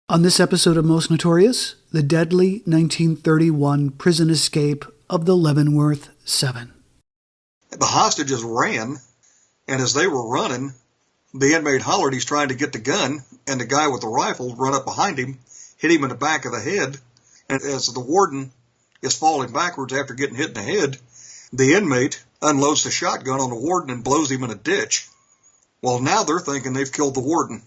On this episode of Most Notorious, the deadly 1931 prison escape of the Leavenworth Seven. The hostages ran, and as they were running, the inmate hollered he's trying to get the gun, and the guy with the rifle run up behind him, hit him in the back of the head, and as the warden is falling backwards after getting hit in the head, the inmate unloads the shotgun on the warden and blows him in a ditch. Well, now they're thinking they've killed the warden.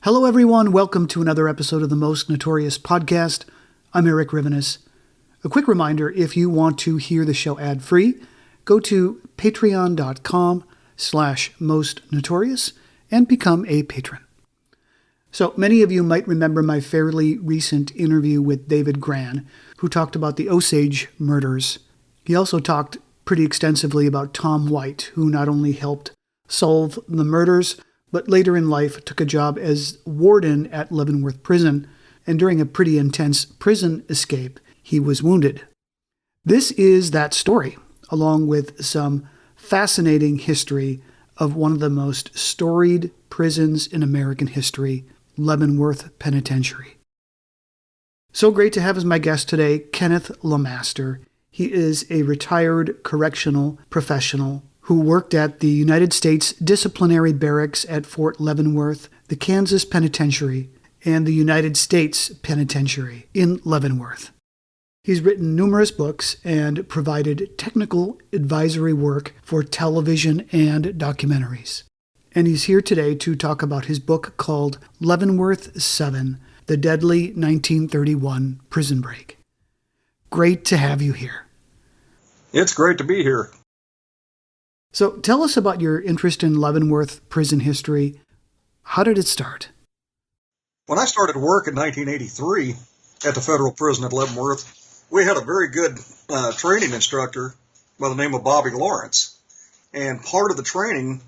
Hello everyone, welcome to another episode of the Most Notorious podcast. I'm Eric Rivenes. A quick reminder, if you want to hear the show ad-free, go to patreon.com/mostnotorious and become a patron. So many of you might remember my fairly recent interview with David Gran, who talked about the Osage murders. He also talked pretty extensively about Tom White, who not only helped solve the murders, but later in life took a job as warden at Leavenworth Prison, and during a pretty intense prison escape, he was wounded. This is that story, along with some fascinating history of one of the most storied prisons in American history, Leavenworth Penitentiary. So great to have as my guest today, Kenneth LaMaster. He is a retired correctional professional who worked at the United States Disciplinary Barracks at Fort Leavenworth, the Kansas Penitentiary, and the United States Penitentiary in Leavenworth. He's written numerous books and provided technical advisory work for television and documentaries. And he's here today to talk about his book called Leavenworth Seven, The Deadly 1931 Prison Break. Great to have you here. It's great to be here. So tell us about your interest in Leavenworth prison history. How did it start? When I started work in 1983 at the federal prison at Leavenworth, we had a very good training instructor by the name of Bobby Lawrence. And part of the training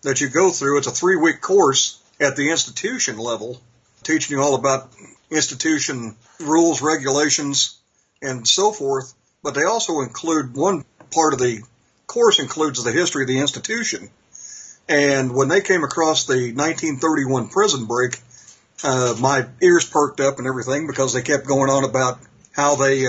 that you go through, it's a 3-week course at the institution level, teaching you all about institution rules, regulations, and so forth. But they also include one part of the course includes the history of the institution. And when they came across the 1931 prison break, my ears perked up and everything because they kept going on about how they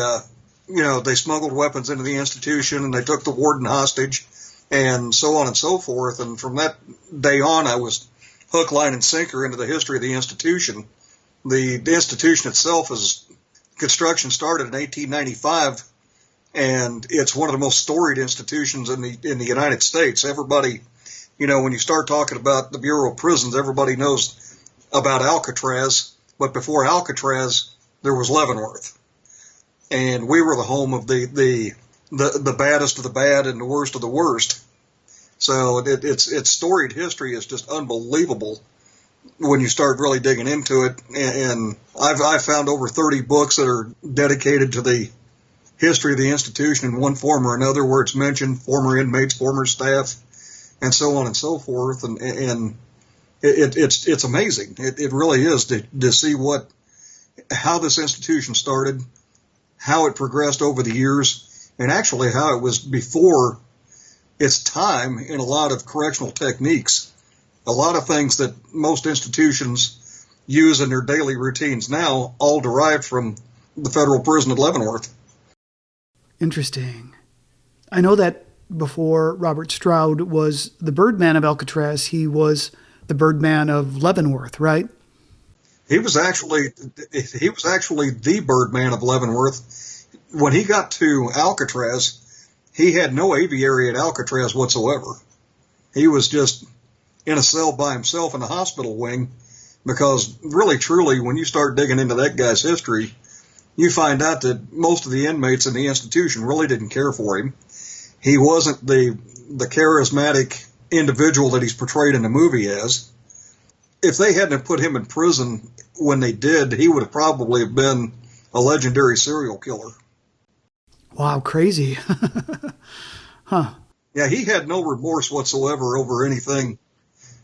smuggled weapons into the institution and they took the warden hostage and so on and so forth. And from that day on, I was hook, line, and sinker into the history of the institution. The institution itself construction started in 1895. And it's one of the most storied institutions in the United States. Everybody, when you start talking about the Bureau of Prisons, everybody knows about Alcatraz. But before Alcatraz, there was Leavenworth, and we were the home of the baddest of the bad and the worst of the worst. So its storied history is just unbelievable when you start really digging into it. And I've found over 30 books that are dedicated to the history of the institution in one form or another, where it's mentioned former inmates, former staff, and so on and so forth. And it's amazing. It really is to see how this institution started, how it progressed over the years, and actually how it was before its time in a lot of correctional techniques. A lot of things that most institutions use in their daily routines now all derived from the federal prison at Leavenworth. Interesting. I know that before Robert Stroud was the Birdman of Alcatraz, he was the Birdman of Leavenworth, right? He was actually the Birdman of Leavenworth. When he got to Alcatraz, he had no aviary at Alcatraz whatsoever. He was just in a cell by himself in the hospital wing, because really, truly, when you start digging into that guy's history, you find out that most of the inmates in the institution really didn't care for him. He wasn't the charismatic individual that he's portrayed in the movie as. If they hadn't put him in prison when they did, he would have probably been a legendary serial killer. Wow, crazy. Huh. Yeah, he had no remorse whatsoever over anything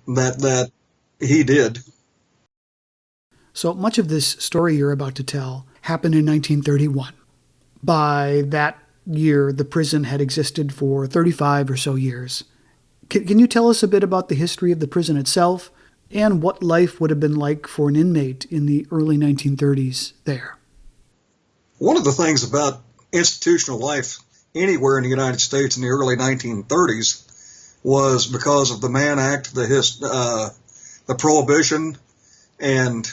that he did. So much of this story you're about to tell happened in 1931. By that year, the prison had existed for 35 or so years. Can you tell us a bit about the history of the prison itself and what life would have been like for an inmate in the early 1930s there? One of the things about institutional life anywhere in the United States in the early 1930s was because of the Mann Act, the Prohibition, and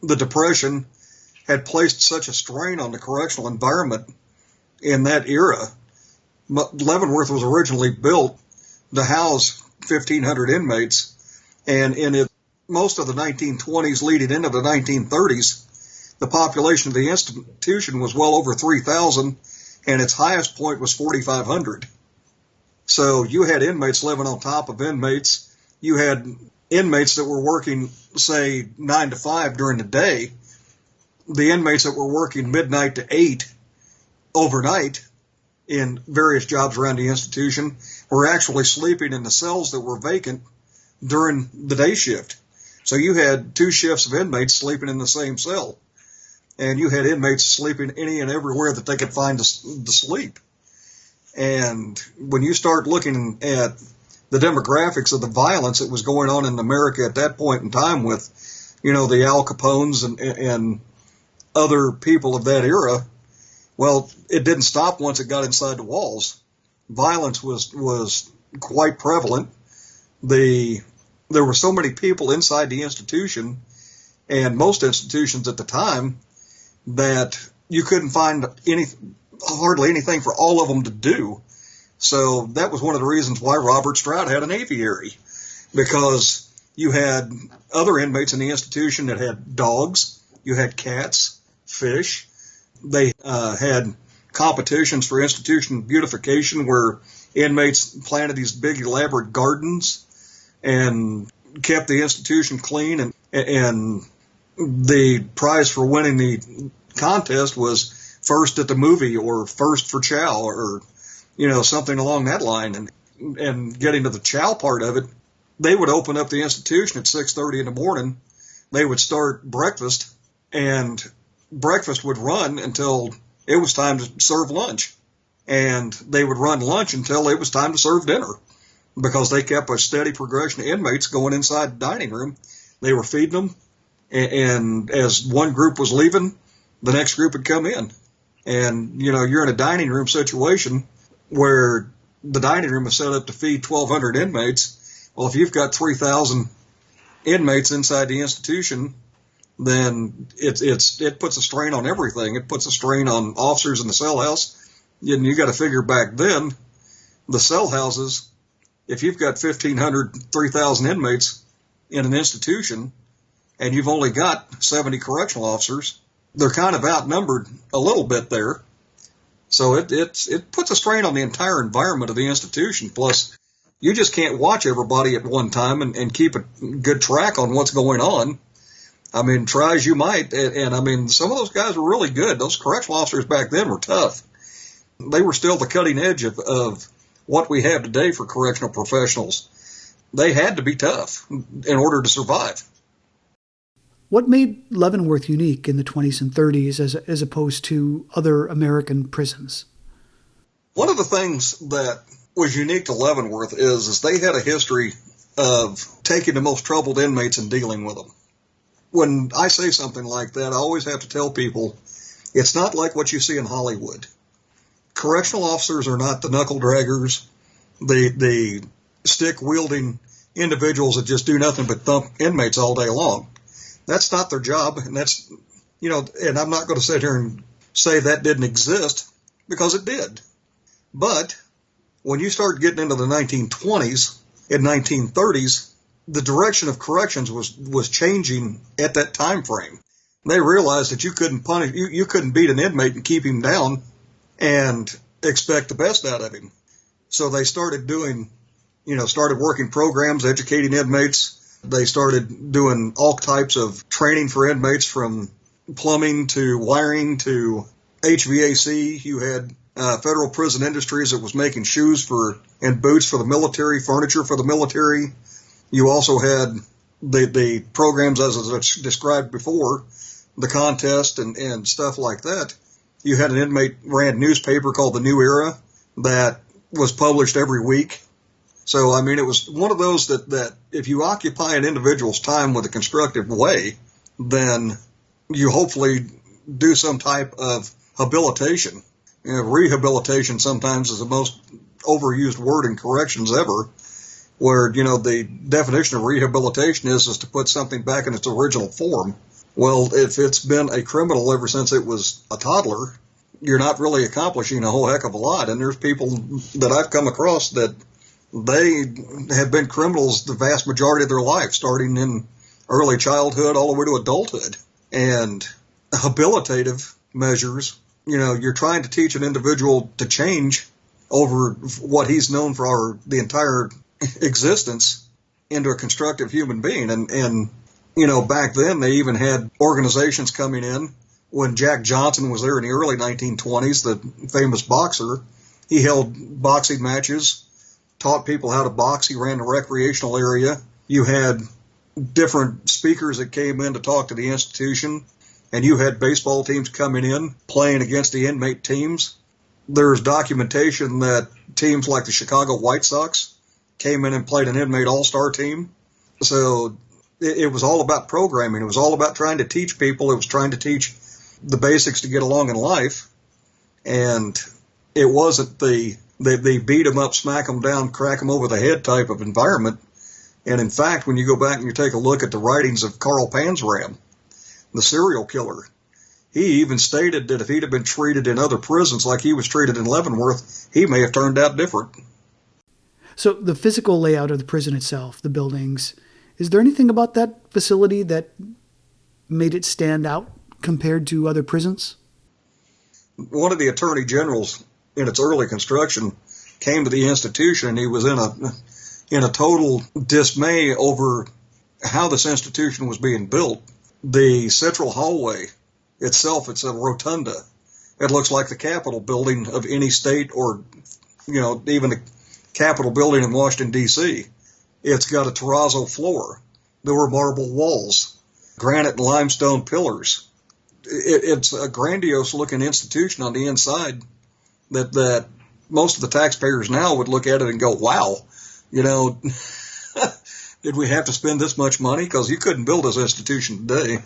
the Depression had placed such a strain on the correctional environment in that era. Leavenworth was originally built to house 1,500 inmates, and in most of the 1920s leading into the 1930s, the population of the institution was well over 3,000, and its highest point was 4,500. So you had inmates living on top of inmates. You had inmates that were working, say, 9 to 5 during the day. The inmates that were working midnight to 8 overnight in various jobs around the institution were actually sleeping in the cells that were vacant during the day shift. So you had 2 shifts of inmates sleeping in the same cell, and you had inmates sleeping any and everywhere that they could find to sleep. And when you start looking at the demographics of the violence that was going on in America at that point in time with, the Al Capones and other people of that era, well, it didn't stop once it got inside the walls. Violence was quite prevalent. There were so many people inside the institution, and most institutions at the time, that you couldn't find hardly anything for all of them to do. So that was one of the reasons why Robert Stroud had an aviary, because you had other inmates in the institution that had dogs, you had cats, fish. They had competitions for institution beautification where inmates planted these big elaborate gardens and kept the institution clean, and the prize for winning the contest was first at the movie or first for chow or something along that line. And getting to the chow part of it, they would open up the institution at 6:30 in the morning. They would start breakfast, and breakfast would run until it was time to serve lunch, and they would run lunch until it was time to serve dinner, because they kept a steady progression of inmates going inside the dining room. They were feeding them, and as one group was leaving, the next group would come in. And, you're in a dining room situation where the dining room is set up to feed 1,200 inmates. Well, if you've got 3,000 inmates inside the institution, then it puts a strain on everything. It puts a strain on officers in the cell house. And you got to figure back then, the cell houses, if you've got 1,500, 3,000 inmates in an institution, and you've only got 70 correctional officers, they're kind of outnumbered a little bit there. So it puts a strain on the entire environment of the institution. Plus, you just can't watch everybody at one time and keep a good track on what's going on. I mean, try as you might. And I mean, some of those guys were really good. Those correctional officers back then were tough. They were still the cutting edge of what we have today for correctional professionals. They had to be tough in order to survive. What made Leavenworth unique in the 20s and 30s as opposed to other American prisons? One of the things that was unique to Leavenworth is they had a history of taking the most troubled inmates and dealing with them. When I say something like that, I always have to tell people, it's not like what you see in Hollywood. Correctional officers are not the knuckle draggers, the stick-wielding individuals that just do nothing but thump inmates all day long. That's not their job, and that's, and I'm not going to sit here and say that didn't exist, because it did. But when you start getting into the 1920s and 1930s, the direction of corrections was changing at that time frame. They realized that you couldn't punish, you couldn't beat an inmate and keep him down and expect the best out of him. So they started started working programs, educating inmates. They started doing all types of training for inmates, from plumbing to wiring to HVAC, you had Federal Prison Industries that was making shoes and boots for the military, furniture for the military. You also had the programs as described before, the contest and stuff like that. You had an inmate-ran newspaper called The New Era that was published every week. So, I mean, it was one of those that if you occupy an individual's time with a constructive way, then you hopefully do some type of habilitation. You know, rehabilitation sometimes is the most overused word in corrections ever, where, you know, the definition of rehabilitation is to put something back in its original form. Well, if it's been a criminal ever since it was a toddler, you're not really accomplishing a whole heck of a lot. And there's people that I've come across that they have been criminals the vast majority of their life, starting in early childhood all the way to adulthood. And habilitative measures, you know, you're trying to teach an individual to change over what he's known for the entire existence into a constructive human being. And you know, back then they even had organizations coming in. When Jack Johnson was there in the early 1920s, the famous boxer, he held boxing matches, taught people how to box. He ran a recreational area. You had different speakers that came in to talk to the institution, and you had baseball teams coming in playing against the inmate teams. There's documentation that teams like the Chicago White Sox came in and played an inmate all-star team. So it was all about programming. It was all about trying to teach people. It was trying to teach the basics to get along in life. And it wasn't the beat them up, smack them down, crack them over the head type of environment. And in fact, when you go back and you take a look at the writings of Carl Panzram, the serial killer, he even stated that if he'd have been treated in other prisons like he was treated in Leavenworth, he may have turned out different. So the physical layout of the prison itself, the buildings, is there anything about that facility that made it stand out compared to other prisons? One of the attorney generals in its early construction came to the institution, and he was in a total dismay over how this institution was being built. The central hallway itself, it's a rotunda. It looks like the Capitol building of any state, or, you know, even the Capitol building in Washington, D.C. It's got a terrazzo floor. There were marble walls, granite and limestone pillars. It's a grandiose looking institution on the inside that most of the taxpayers now would look at it and go, wow, you know, did we have to spend this much money? Because you couldn't build this institution today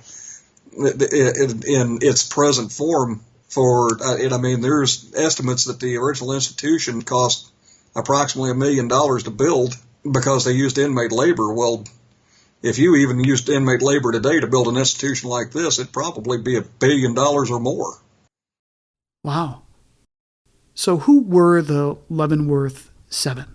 in its present form. I mean, there's estimates that the original institution cost approximately $1 million to build because they used inmate labor. Well, if you even used inmate labor today to build an institution like this, it'd probably be $1 billion or more. Wow. So who were the Leavenworth Seven?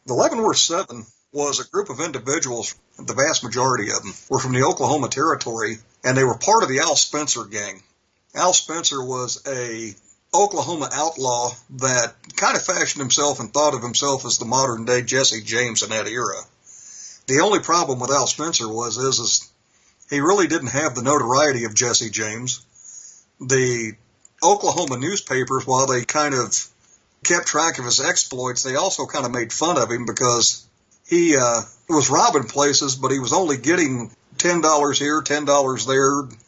The Leavenworth Seven was a group of individuals, the vast majority of them were from the Oklahoma Territory, and they were part of the Al Spencer gang. Al Spencer was a Oklahoma outlaw that kind of fashioned himself and thought of himself as the modern day Jesse James in that era. The only problem with Al Spencer is he really didn't have the notoriety of Jesse James. The Oklahoma newspapers, while they kind of kept track of his exploits, they also kind of made fun of him because he was robbing places, but he was only getting $10 here, $10 there.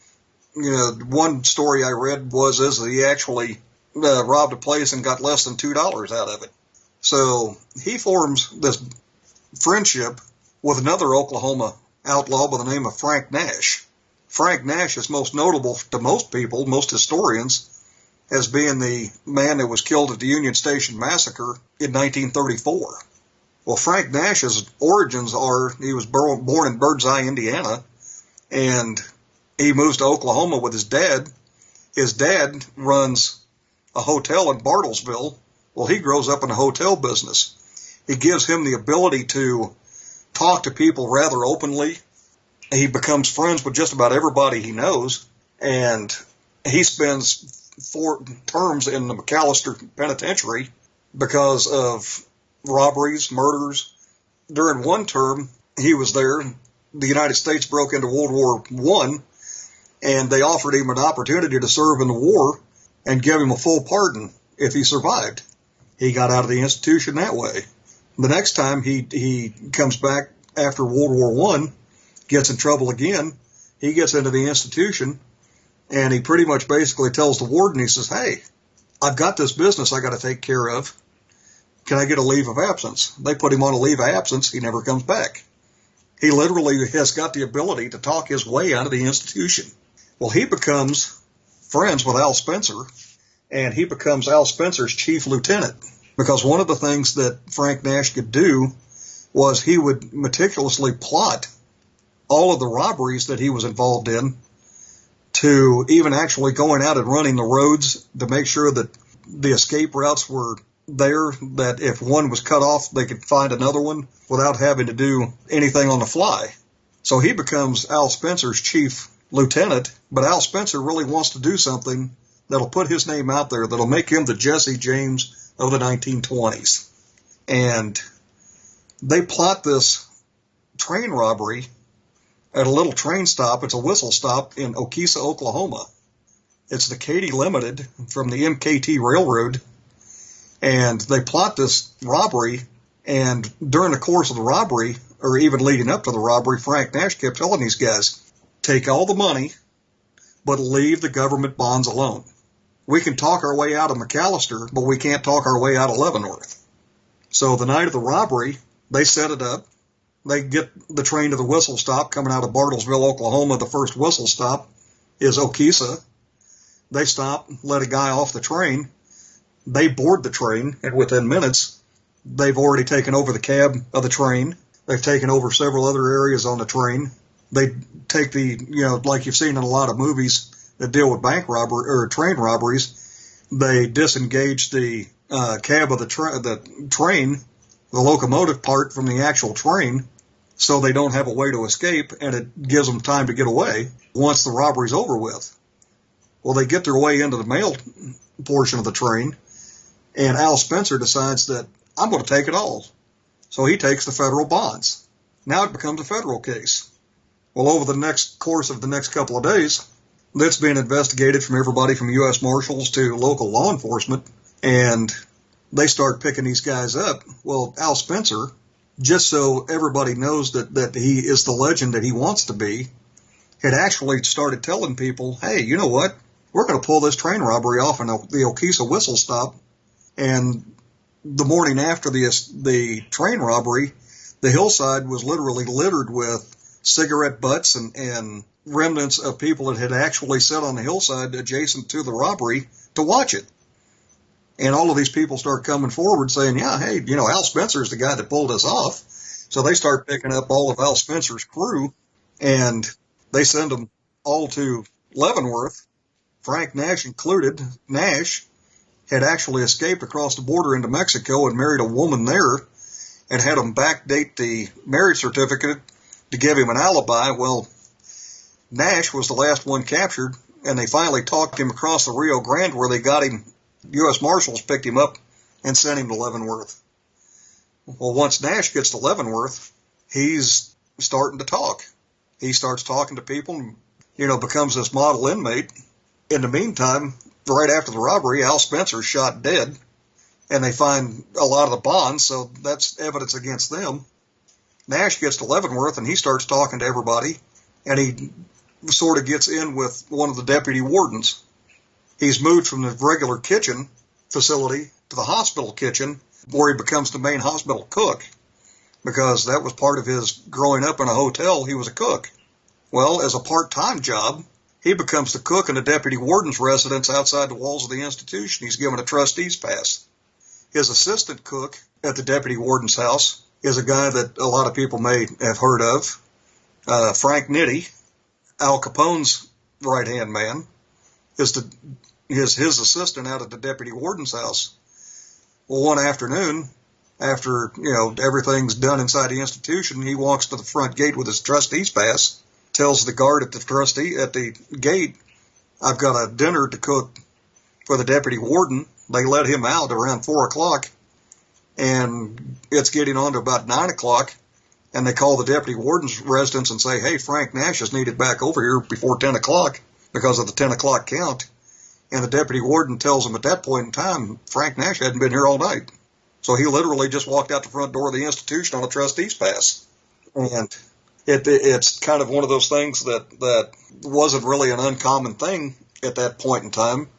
You know, one story I read was that he actually robbed a place and got less than $2 out of it. So he forms this friendship with another Oklahoma outlaw by the name of Frank Nash. Frank Nash is most notable to most people, most historians, as being the man that was killed at the Union Station Massacre in 1934. Well, Frank Nash's origins are he was born in Birdseye, Indiana, and he moves to Oklahoma with his dad. His dad runs a hotel in Bartlesville. Well, he grows up in the hotel business. It gives him the ability to talk to people rather openly. He becomes friends with just about everybody he knows, and he spends 4 terms in the McAllister Penitentiary because of robberies, murders. During one term he was there, the United States broke into World War I, and they offered him an opportunity to serve in the war and give him a full pardon if he survived. He got out of the institution that way. The next time he comes back after World War I, gets in trouble again, he gets into the institution, and he pretty much basically tells the warden, he says, hey, I've got this business I got to take care of. Can I get a leave of absence? They put him on a leave of absence. He never comes back. He literally has got the ability to talk his way out of the institution. Well, he becomes friends with Al Spencer, and he becomes Al Spencer's chief lieutenant, because one of the things that Frank Nash could do was he would meticulously plot all of the robberies that he was involved in, to even actually going out and running the roads to make sure that the escape routes were there, that if one was cut off, they could find another one without having to do anything on the fly. So he becomes Al Spencer's chief lieutenant, but Al Spencer really wants to do something that'll put his name out there, that'll make him the Jesse James of the 1920s. And they plot this train robbery at a little train stop. It's a whistle stop in Okesa, Oklahoma. It's the Katy Limited from the MKT Railroad. And they plot this robbery, and during the course of the robbery, or even leading up to the robbery, Frank Nash kept telling these guys, take all the money, but leave the government bonds alone. We can talk our way out of McAllister, but we can't talk our way out of Leavenworth. So the night of the robbery, they set it up. They get the train to the whistle stop coming out of Bartlesville, Oklahoma. The first whistle stop is Okesa. They stop, let a guy off the train. They board the train, and within minutes, they've already taken over the cab of the train. They've taken over several other areas on the train. They take the, like you've seen in a lot of movies that deal with bank robbery or train robberies, they disengage the cab of the train, the locomotive part from the actual train, so they don't have a way to escape, and it gives them time to get away once the robbery's over with. Well, they get their way into the mail portion of the train, and Al Spencer decides that I'm going to take it all. So he takes the federal bonds. Now it becomes a federal case. Well, over the next course of the next couple of days, that's being investigated from everybody from U.S. Marshals to local law enforcement, and they start picking these guys up. Well, Al Spencer, just so everybody knows that he is the legend that he wants to be, had actually started telling people, hey, you know what? We're going to pull this train robbery off in the Okesa whistle stop. And the morning after the train robbery, the hillside was literally littered with cigarette butts and remnants of people that had actually sat on the hillside adjacent to the robbery to watch it. And all of these people start coming forward saying, yeah, hey, Al Spencer's the guy that pulled us off. So they start picking up all of Al Spencer's crew, and they send them all to Leavenworth, Frank Nash included. Nash had actually escaped across the border into Mexico and married a woman there, and had them backdate the marriage certificate to give him an alibi. Well, Nash was the last one captured, and they finally talked him across the Rio Grande, where they got him. U.S. Marshals picked him up and sent him to Leavenworth. Well, once Nash gets to Leavenworth, he's starting to talk. He starts talking to people and, becomes this model inmate. In the meantime, right after the robbery, Al Spencer's shot dead, and they find a lot of the bonds, so that's evidence against them. Nash gets to Leavenworth, and he starts talking to everybody, and he sort of gets in with one of the deputy wardens. He's moved from the regular kitchen facility to the hospital kitchen, where he becomes the main hospital cook, because that was part of his growing up in a hotel. He was a cook. Well, as a part-time job, he becomes the cook in the deputy warden's residence outside the walls of the institution. He's given a trustee's pass. His assistant cook at the deputy warden's house is a guy that a lot of people may have heard of, Frank Nitti, Al Capone's right-hand man, is his assistant out at the deputy warden's house. Well, one afternoon, after everything's done inside the institution, he walks to the front gate with his trustee's pass, tells the guard at the gate, I've got a dinner to cook for the deputy warden. They let him out around 4 o'clock, and it's getting on to about 9 o'clock, and they call the deputy warden's residence and say, hey, Frank Nash is needed back over here before 10 o'clock because of the 10 o'clock count. And the deputy warden tells them at that point in time, Frank Nash hadn't been here all night. So he literally just walked out the front door of the institution on a trustee's pass. And it's kind of one of those things that wasn't really an uncommon thing at that point in time.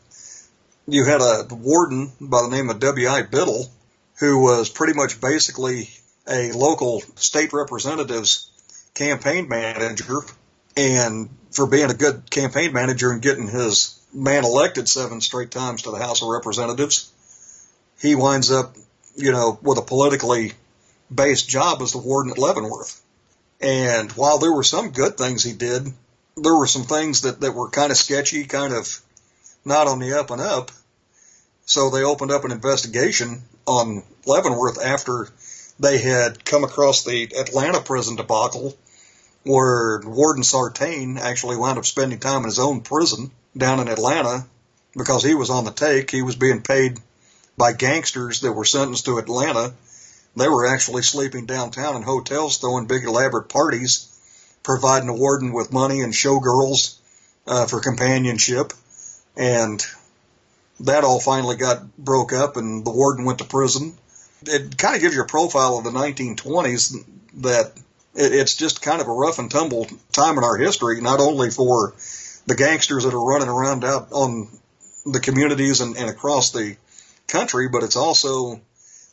You had a warden by the name of W.I. Biddle, who was pretty much basically a local state representative's campaign manager. And for being a good campaign manager and getting his man elected 7 straight times to the House of Representatives, he winds up, with a politically based job as the warden at Leavenworth. And while there were some good things he did, there were some things that were kind of sketchy, kind of not on the up and up. So they opened up an investigation on Leavenworth after they had come across the Atlanta prison debacle, where Warden Sartain actually wound up spending time in his own prison down in Atlanta because he was on the take. He was being paid by gangsters that were sentenced to Atlanta. They were actually sleeping downtown in hotels, throwing big elaborate parties, providing the warden with money and showgirls for companionship. And that all finally got broke up, and the warden went to prison. It kind of gives you a profile of the 1920s that it's just kind of a rough and tumble time in our history, not only for the gangsters that are running around out on the communities and across the country, but it's also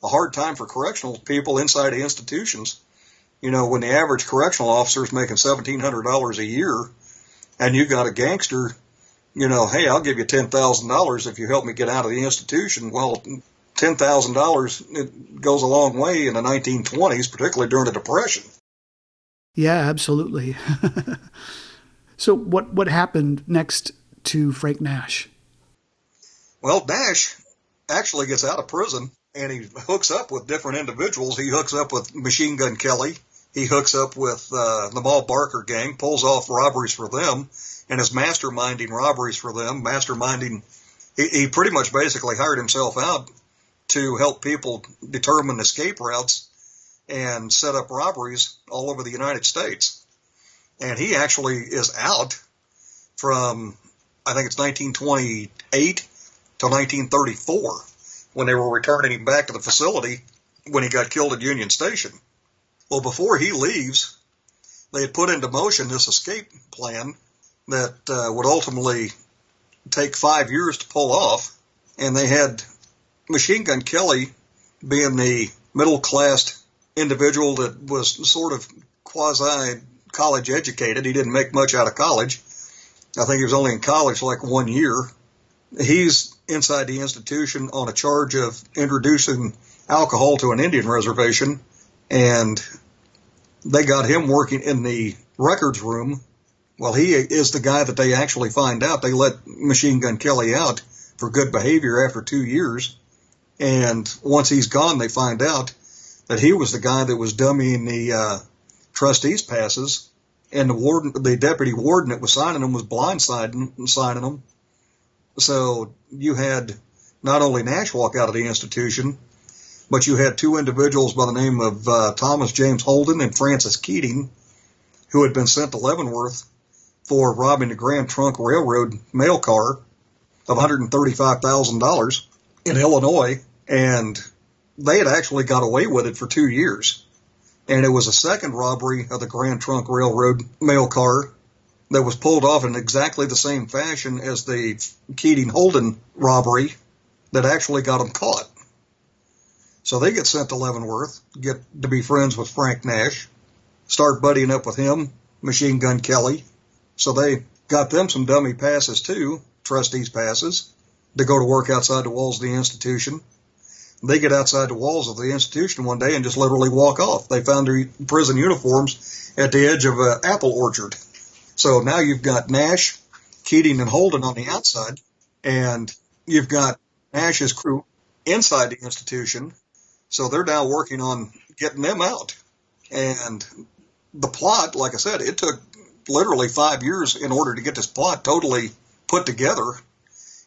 a hard time for correctional people inside the institutions. When the average correctional officer is making $1,700 a year, and you've got a gangster, hey, I'll give you $10,000 if you help me get out of the institution. Well, $10,000, it goes a long way in the 1920s, particularly during the Depression. Yeah, absolutely. So what happened next to Frank Nash? Well, Nash actually gets out of prison, and he hooks up with different individuals. He hooks up with Machine Gun Kelly. He hooks up with the Mall Barker gang, pulls off robberies for them, and is masterminding robberies for them. He pretty much basically hired himself out to help people determine escape routes and set up robberies all over the United States. And he actually is out from, I think it's 1928 till 1934, when they were returning him back to the facility when he got killed at Union Station. Well, before he leaves, they had put into motion this escape plan that would ultimately take 5 years to pull off. And they had Machine Gun Kelly being the middle-class individual that was sort of quasi-college educated. He didn't make much out of college. I think he was only in college like 1 year. He's inside the institution on a charge of introducing alcohol to an Indian reservation, and they got him working in the records room. Well, he is the guy that they actually find out. They let Machine Gun Kelly out for good behavior after 2 years, and once he's gone, they find out that he was the guy that was dummying the trustees' passes, and the deputy warden that was signing them was blindsiding and signing them. So you had not only Nash walk out of the institution, but you had 2 individuals by the name of Thomas James Holden and Francis Keating, who had been sent to Leavenworth for robbing the Grand Trunk Railroad mail car of $135,000 in Illinois, and they had actually got away with it for 2 years. And it was a second robbery of the Grand Trunk Railroad mail car that was pulled off in exactly the same fashion as the Keating-Holden robbery that actually got them caught. So they get sent to Leavenworth, get to be friends with Frank Nash, start buddying up with him, Machine Gun Kelly. So they got them some dummy passes too, trustees' passes, to go to work outside the walls of the institution. They get outside the walls of the institution one day and just literally walk off. They found their prison uniforms at the edge of an apple orchard. So now you've got Nash, Keating, and Holden on the outside, and you've got Nash's crew inside the institution. So they're now working on getting them out. And the plot, like I said, it took literally 5 years in order to get this plot totally put together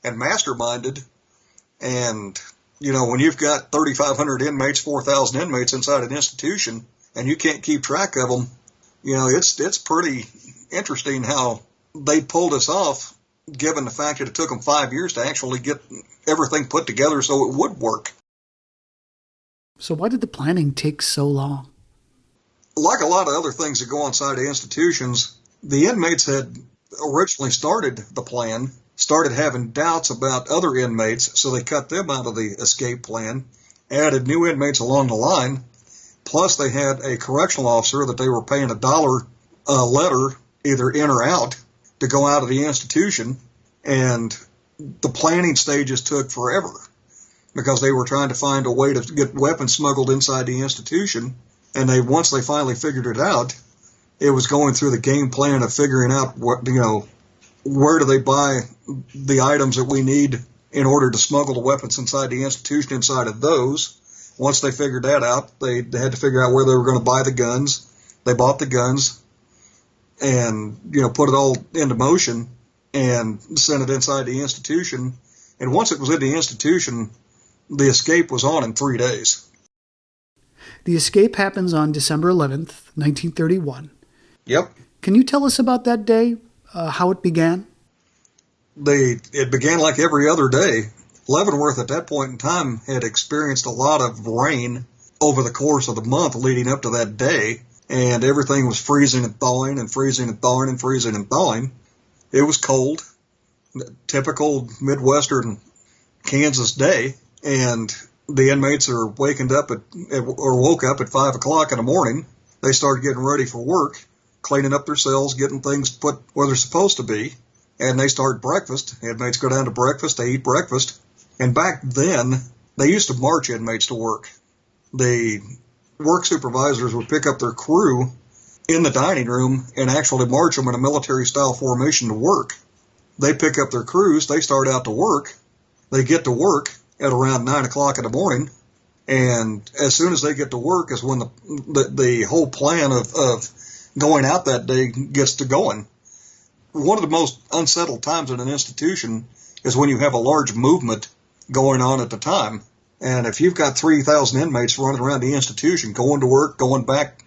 and masterminded. And, when you've got 3,500 inmates, 4,000 inmates inside an institution, and you can't keep track of them, it's pretty interesting how they pulled us off, given the fact that it took them 5 years to actually get everything put together so it would work. So why did the planning take so long? Like a lot of other things that go inside the institutions, the inmates had originally started the plan, started having doubts about other inmates, so they cut them out of the escape plan, added new inmates along the line, plus they had a correctional officer that they were paying $1 a letter, either in or out, to go out of the institution, and the planning stages took forever because they were trying to find a way to get weapons smuggled inside the institution, and once they finally figured it out, it was going through the game plan of figuring out where do they buy the items that we need in order to smuggle the weapons inside the institution inside of those. Once they figured that out, they had to figure out where they were going to buy the guns. They bought the guns and, put it all into motion and sent it inside the institution. And once it was in the institution, the escape was on in 3 days. The escape happens on December 11th, 1931. Yep. Can you tell us about that day, how it began? It began like every other day. Leavenworth at that point in time had experienced a lot of rain over the course of the month leading up to that day, and everything was freezing and thawing and freezing and thawing and freezing and thawing. It was cold, typical Midwestern Kansas day, and the inmates are woke up at 5 o'clock in the morning. They started getting ready for work, cleaning up their cells, getting things put where they're supposed to be, and they start breakfast. Inmates go down to breakfast, they eat breakfast, and back then, they used to march inmates to work. The work supervisors would pick up their crew in the dining room and actually march them in a military-style formation to work. They pick up their crews, they start out to work, they get to work at around 9 o'clock in the morning, and as soon as they get to work is when the whole plan of going out that day gets to going. One of the most unsettled times in an institution is when you have a large movement going on at the time. And if you've got 3,000 inmates running around the institution, going to work, going back,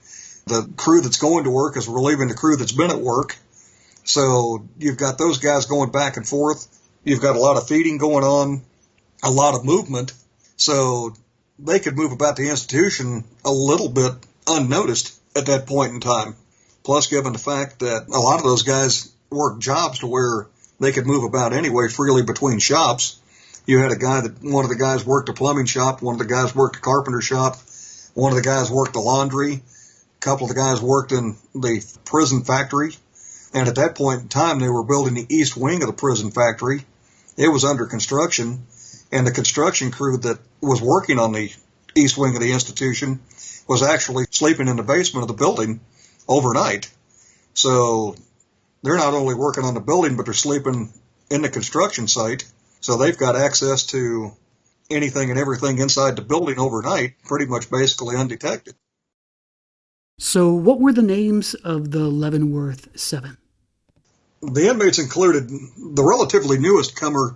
the crew that's going to work is relieving the crew that's been at work. So you've got those guys going back and forth. You've got a lot of feeding going on, a lot of movement. So they could move about the institution a little bit unnoticed at that point in time. Plus, given the fact that a lot of those guys worked jobs to where they could move about anyway freely between shops. You had one of the guys worked a plumbing shop, one of the guys worked a carpenter shop, one of the guys worked a laundry, a couple of the guys worked in the prison factory. And at that point in time, they were building the east wing of the prison factory. It was under construction, and the construction crew that was working on the east wing of the institution was actually sleeping in the basement of the building overnight. So they're not only working on the building, but they're sleeping in the construction site. So they've got access to anything and everything inside the building overnight, pretty much basically undetected. So what were the names of the Leavenworth Seven? The inmates included the relatively newest comer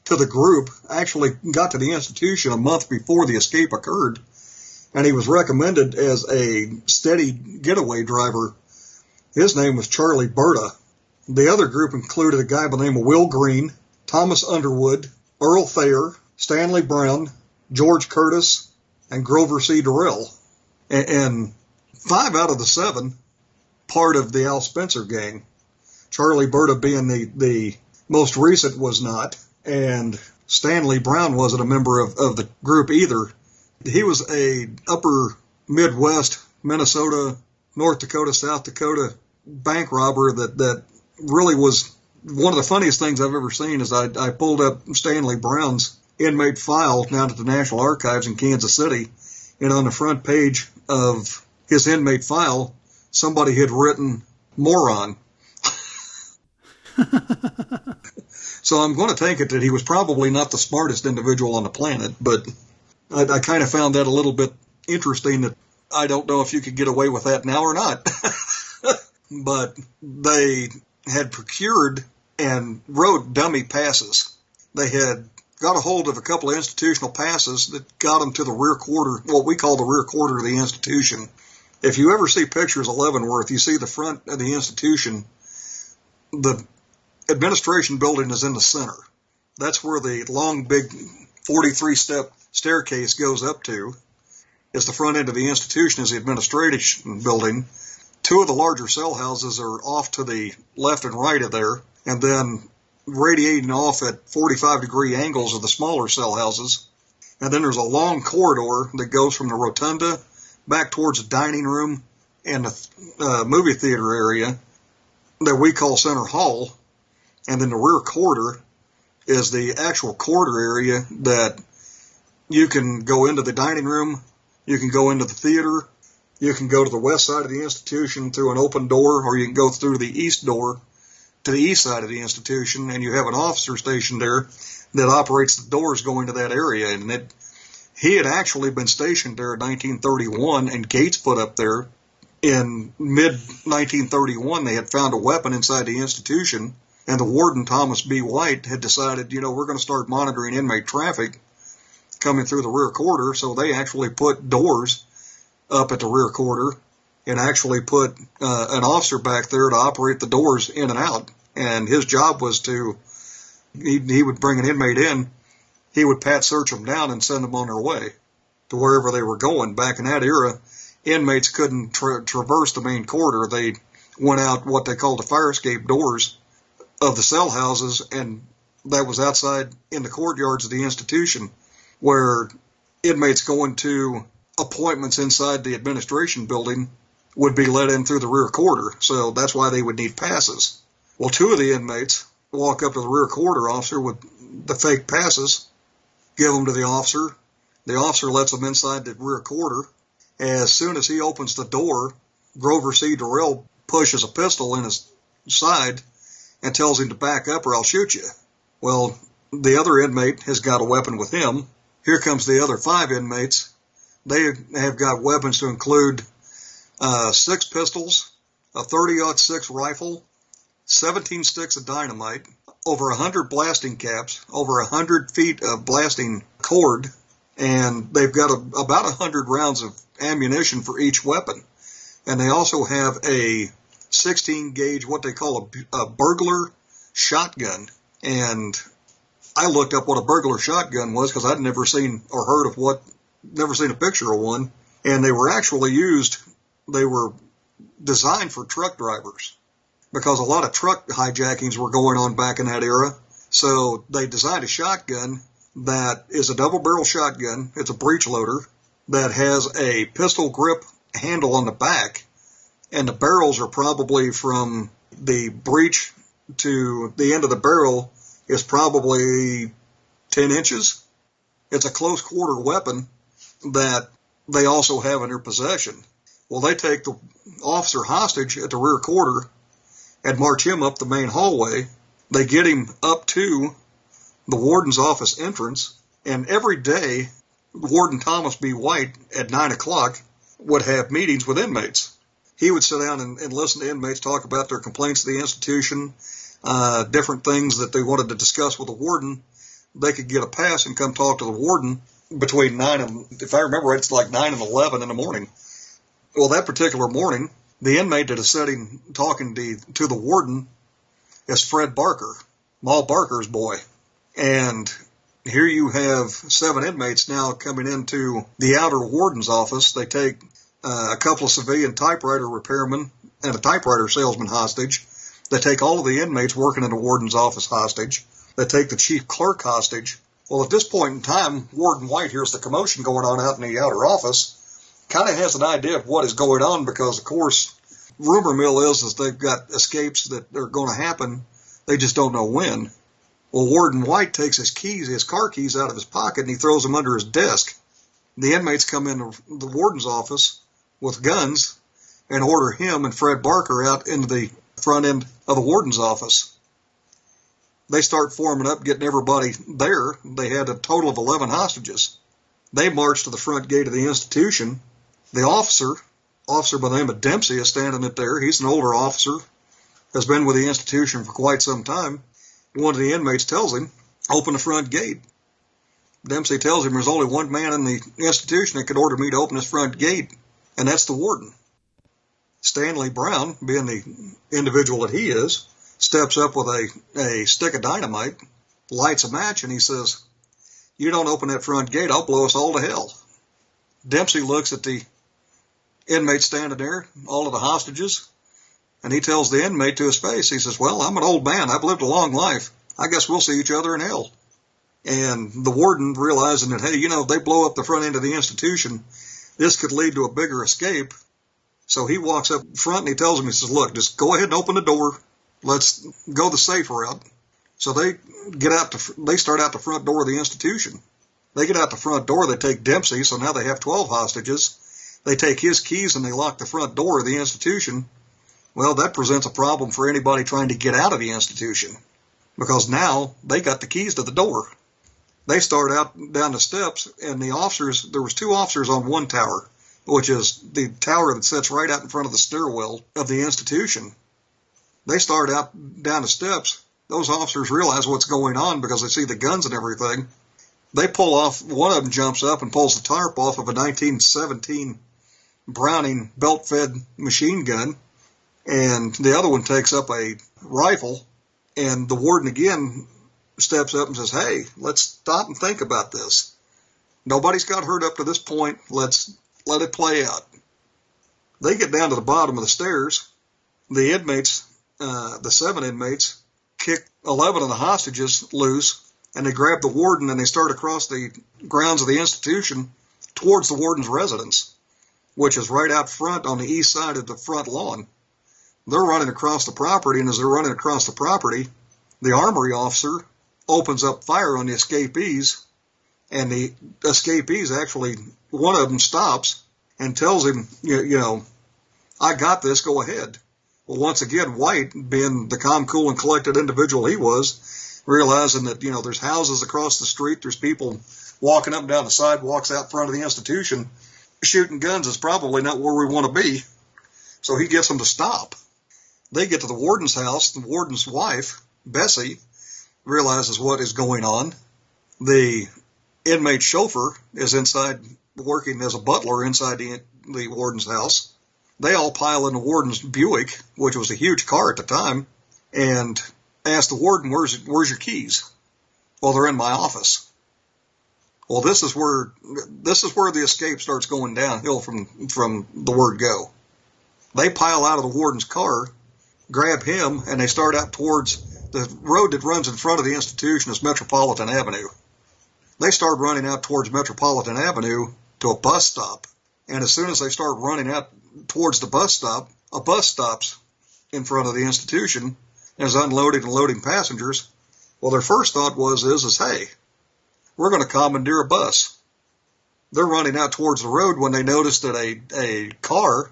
to the group, actually got to the institution a month before the escape occurred, and he was recommended as a steady getaway driver. His name was Charlie Berta. The other group included a guy by the name of Will Green, Thomas Underwood, Earl Thayer, Stanley Brown, George Curtis, and Grover C. Durrell. And 5 out of the 7 part of the Al Spencer gang. Charlie Berta being the most recent was not, and Stanley Brown wasn't a member of the group either. He was a upper Midwest, Minnesota, North Dakota, South Dakota bank robber that really was one of the funniest things I've ever seen. Is I pulled up Stanley Brown's inmate file down at the National Archives in Kansas City, and on the front page of his inmate file, somebody had written moron. So I'm going to take it that he was probably not the smartest individual on the planet, but I kind of found that a little bit interesting. That I don't know if you could get away with that now or not. But they had procured and wrote dummy passes. They had got a hold of a couple of institutional passes that got them to the rear quarter, what we call the rear quarter of the institution. If you ever see pictures of Leavenworth, you see the front of the institution. The administration building is in the center. That's where the long, big 43-step staircase goes up to. Is the front end of the institution is the administration building. Two of the larger cell houses are off to the left and right of there, and then radiating off at 45-degree angles are the smaller cell houses. And then there's a long corridor that goes from the rotunda back towards the dining room and the movie theater area that we call Center Hall. And then the rear corridor is the actual corridor area that you can go into the dining room, you can go into the theater, you can go to the west side of the institution through an open door, or you can go through the east door to the east side of the institution, and you have an officer stationed there that operates the doors going to that area. And he had actually been stationed there in 1931, and gates put up there. In mid-1931, they had found a weapon inside the institution, and the warden, Thomas B. White, had decided, we're going to start monitoring inmate traffic coming through the rear corridor, so they actually put doors up at the rear corridor and actually put an officer back there to operate the doors in and out. And his job was he would bring an inmate in, he would pat search them down and send them on their way to wherever they were going. Back in that era, inmates couldn't traverse the main corridor. They went out what they called the fire escape doors of the cell houses, and that was outside in the courtyards of the institution, where inmates going to appointments inside the administration building would be let in through the rear corridor. So that's why they would need passes. Well, two of the inmates walk up to the rear corridor officer with the fake passes, give them to the officer. The officer lets them inside the rear corridor. As soon as he opens the door, Grover C. Durrell pushes a pistol in his side and tells him to back up or I'll shoot you. Well, the other inmate has got a weapon with him. Here comes the other 5 inmates. They have got weapons to include 6 pistols, a 30-06 rifle, 17 sticks of dynamite, over 100 blasting caps, over 100 feet of blasting cord, and they've got about 100 rounds of ammunition for each weapon. And they also have a 16-gauge, what they call a burglar shotgun. And I looked up what a burglar shotgun was because I'd never seen or heard of never seen a picture of one. And they were actually they were designed for truck drivers because a lot of truck hijackings were going on back in that era. So they designed a shotgun that is a double-barrel shotgun. It's a breech loader that has a pistol grip handle on the back, and the barrels are probably from the breech to the end of the barrel is probably 10 inches. It's a close-quarter weapon that they also have in their possession. Well, they take the officer hostage at the rear corridor and march him up the main hallway. They get him up to the warden's office entrance, and every day, Warden Thomas B. White at 9 o'clock would have meetings with inmates. He would sit down and listen to inmates talk about their complaints to the institution, different things that they wanted to discuss with the warden. They could get a pass and come talk to the warden between 9 and, if I remember right, it's like 9 and 11 in the morning. Well, that particular morning, the inmate that is sitting talking to the warden is Fred Barker, Maul Barker's boy. And here you have 7 inmates now coming into the outer warden's office. They take a couple of civilian typewriter repairmen and a typewriter salesman hostage. They take all of the inmates working in the warden's office hostage. They take the chief clerk hostage. Well, at this point in time, Warden White hears the commotion going on out in the outer office, kind of has an idea of what is going on because, of course, rumor mill is they've got escapes that are going to happen. They just don't know when. Well, Warden White takes his car keys out of his pocket, and he throws them under his desk. The inmates come into the warden's office with guns and order him and Fred Barker out into the front end of the warden's office. They start forming up, getting everybody there. They had a total of 11 hostages. They march to the front gate of the institution. The officer by the name of Dempsey is standing there. He's an older officer, has been with the institution for quite some time. One of the inmates tells him, open the front gate. Dempsey tells him there's only one man in the institution that could order me to open this front gate, and that's the warden. Stanley Brown, being the individual that he is, steps up with a stick of dynamite, lights a match, and he says, "You don't open that front gate, I'll blow us all to hell." Dempsey looks at the inmate standing there, all of the hostages, and he tells the inmate to his face, he says, "Well, I'm an old man. I've lived a long life. I guess we'll see each other in hell." And the warden, realizing that, hey, if they blow up the front end of the institution, this could lead to a bigger escape. So he walks up front and he tells him, he says, "Look, just go ahead and open the door. Let's go the safe route." So they start out the front door of the institution. They get out the front door, they take Dempsey, so now they have 12 hostages. They take his keys and they lock the front door of the institution. Well, that presents a problem for anybody trying to get out of the institution, because now they got the keys to the door. They start out down the steps, and there was 2 officers on one tower, which is the tower that sits right out in front of the stairwell of the institution. They start out down the steps. Those officers realize what's going on because they see the guns and everything. They pull off, one of them jumps up and pulls the tarp off of a 1917 Browning belt-fed machine gun, and the other one takes up a rifle, and the warden again steps up and says, "Hey, let's stop and think about this. Nobody's got hurt up to this point. Let's let it play out." They get down to the bottom of the stairs. The inmates, the 7 inmates, kick 11 of the hostages loose, and they grab the warden and they start across the grounds of the institution towards the warden's residence, which is right out front on the east side of the front lawn. They're running across the property, and as they're running across the property, the armory officer opens up fire on the escapees, and the escapees actually, one of them stops and tells him, "I got this, go ahead." Well, once again, White, being the calm, cool, and collected individual he was, realizing that, there's houses across the street, there's people walking up and down the sidewalks out front of the institution, shooting guns is probably not where we want to be. So he gets them to stop. They get to the warden's house. The warden's wife, Bessie, realizes what is going on. The inmate chauffeur is inside, working as a butler inside the warden's house. They all pile in the warden's Buick, which was a huge car at the time, and ask the warden, where's your keys? "Well, they're in my office." Well, this is where the escape starts going downhill from the word go. They pile out of the warden's car, grab him, and they start out towards the road that runs in front of the institution is Metropolitan Avenue. They start running out towards Metropolitan Avenue to a bus stop. And as soon as they start running out towards the bus stop, a bus stops in front of the institution and is unloading and loading passengers. Well, their first thought is, hey, we're going to commandeer a bus. They're running out towards the road when they notice that a car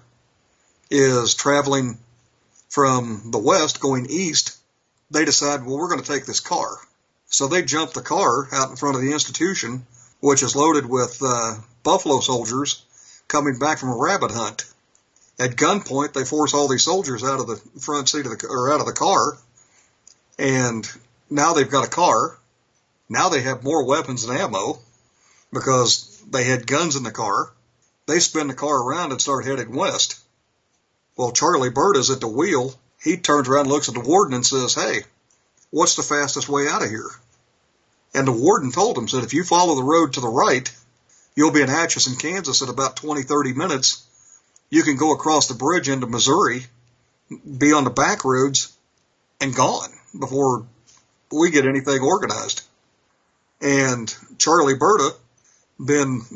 is traveling from the west going east. They decide, well, we're going to take this car. So they jump the car out in front of the institution, which is loaded with buffalo soldiers coming back from a rabbit hunt. At gunpoint, they force all these soldiers out of the front seat out of the car, and now they've got a car. Now they have more weapons and ammo because they had guns in the car. They spin the car around and start heading west. Well, Charlie Bird is at the wheel. He turns around and looks at the warden and says, "Hey, what's the fastest way out of here?" And the warden told him, said, "If you follow the road to the right, you'll be in Atchison, Kansas in about 20-30 minutes. You can go across the bridge into Missouri, be on the back roads, and gone before we get anything organized." And Charlie Berta, being,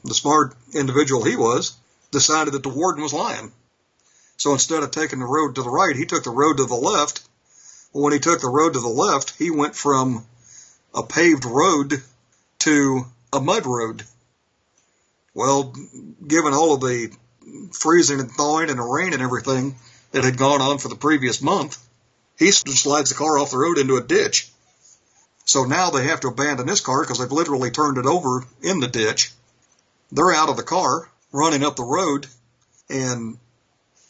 the smart individual he was, decided that the warden was lying. So instead of taking the road to the right, he took the road to the left. Well, when he took the road to the left, he went from a paved road to a mud road. Well, given all of the freezing and thawing and the rain and everything that had gone on for the previous month, he slides the car off the road into a ditch. So now they have to abandon this car because they've literally turned it over in the ditch. They're out of the car, running up the road, and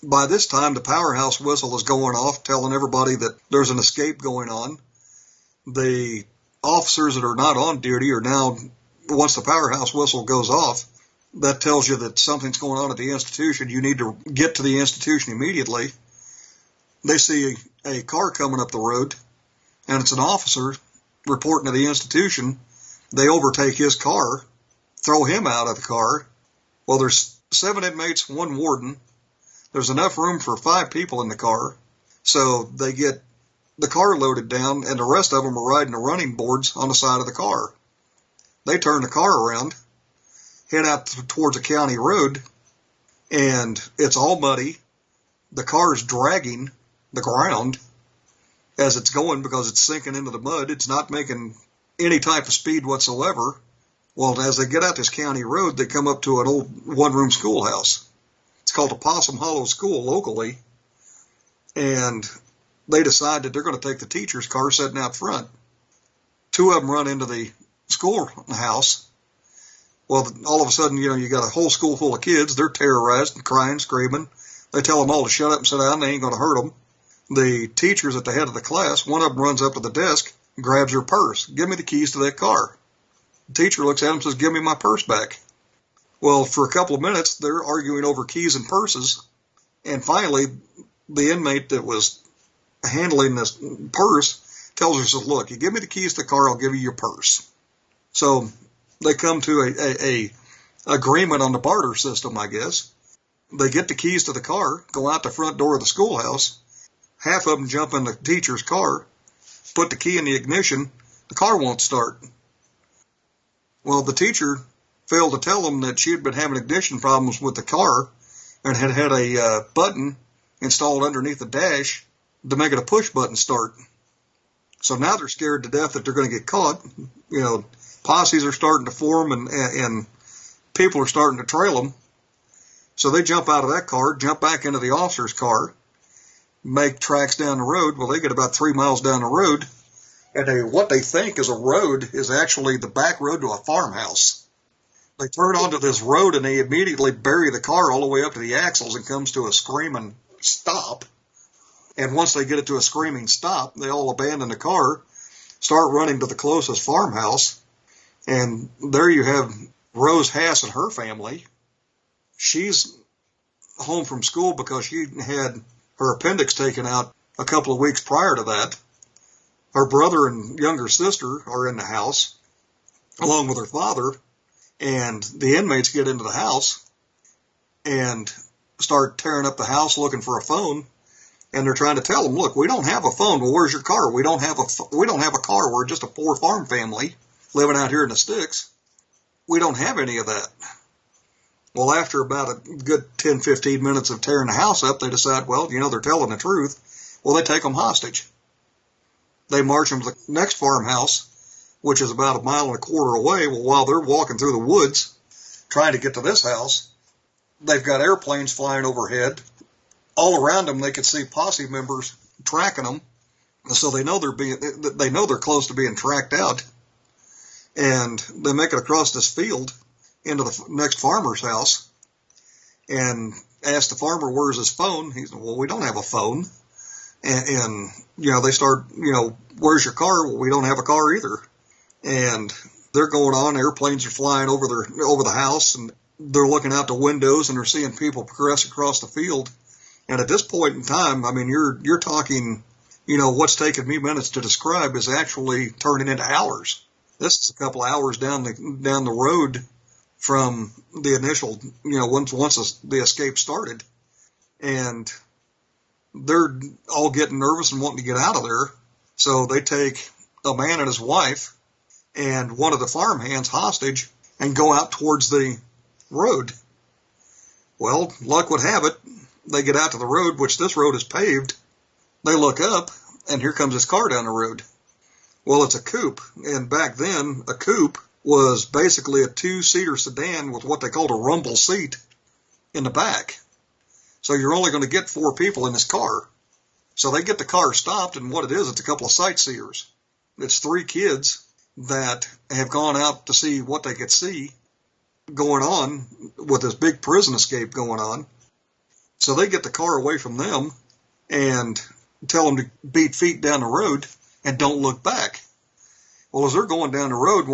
by this time the powerhouse whistle is going off, telling everybody that there's an escape going on. The officers that are not on duty are now, once the powerhouse whistle goes off, that tells you that something's going on at the institution. You need to get to the institution immediately. They see a car coming up the road, and it's an officer reporting to the institution. They overtake his car, throw him out of the car. Well, there's 7 inmates, 1 warden. There's enough room for 5 people in the car. So they get the car loaded down, and the rest of them are riding the running boards on the side of the car. They turn the car around, head out towards a county road, and it's all muddy. The car's dragging the ground as it's going because it's sinking into the mud. It's not making any type of speed whatsoever. Well, as they get out this county road, they come up to an old one-room schoolhouse. It's called the Possum Hollow School locally, and they decide that they're going to take the teacher's car sitting out front. 2 of them run into the schoolhouse. Well, all of a sudden, you got a whole school full of kids. They're terrorized and crying, screaming. They tell them all to shut up and sit down. They ain't going to hurt them. The teacher's at the head of the class. One of them runs up to the desk, grabs her purse. Give me the keys to that car. The teacher looks at him and says, give me my purse back. Well, for a couple of minutes, they're arguing over keys and purses. And finally, the inmate that was handling this purse tells her, says, look, you give me the keys to the car, I'll give you your purse. So they come to a agreement on the barter system, I guess. They get the keys to the car, go out the front door of the schoolhouse. Half of them jump in the teacher's car, put the key in the ignition. The car won't start. Well, the teacher failed to tell them that she had been having ignition problems with the car and had had a button installed underneath the dash to make it a push button start. So now they're scared to death that they're going to get caught. Posses are starting to form and people are starting to trail them. So they jump out of that car, jump back into the officer's car, make tracks down the road. Well, they get about 3 miles down the road, and what they think is a road is actually the back road to a farmhouse. They turn onto this road, and they immediately bury the car all the way up to the axles and comes to a screaming stop. And once they get it to a screaming stop, they all abandon the car, start running to the closest farmhouse, and there you have Rose Hass and her family. She's home from school because she had her appendix taken out a couple of weeks prior to that. Her brother and younger sister are in the house, along with her father, and the inmates get into the house and start tearing up the house looking for a phone. And they're trying to tell them, look, we don't have a phone. Well, where's your car? We don't have a car. We're just a poor farm family living out here in the sticks. We don't have any of that. Well, after about a good 10, 15 minutes of tearing the house up, they decide, well, they're telling the truth. Well, they take them hostage. They march them to the next farmhouse, which is about 1.25 miles away. Well, while they're walking through the woods trying to get to this house, they've got airplanes flying overhead. All around them, they could see posse members tracking them, so they know they're close to being tracked out. And they make it across this field into the next farmer's house and ask the farmer, where's his phone? He said, well, we don't have a phone. And they start, where's your car? Well, we don't have a car either. And they're going on, airplanes are flying over the house, and they're looking out the windows and they're seeing people progress across the field. And at this point in time, you're talking, what's taken me minutes to describe is actually turning into hours. This is a couple of hours down the road from the initial, once the escape started. And they're all getting nervous and wanting to get out of there. So they take a man and his wife and one of the farmhands hostage and go out towards the road. Well, luck would have it, they get out to the road, which this road is paved. They look up, and here comes this car down the road. Well, it's a coupe, and back then, a coupe was basically a 2-seater sedan with what they called a rumble seat in the back. So you're only going to get 4 people in this car. So they get the car stopped, and what it is, it's a couple of sightseers. It's 3 kids that have gone out to see what they could see going on with this big prison escape going on. So they get the car away from them and tell them to beat feet down the road and don't look back. Well, as they're going down the road,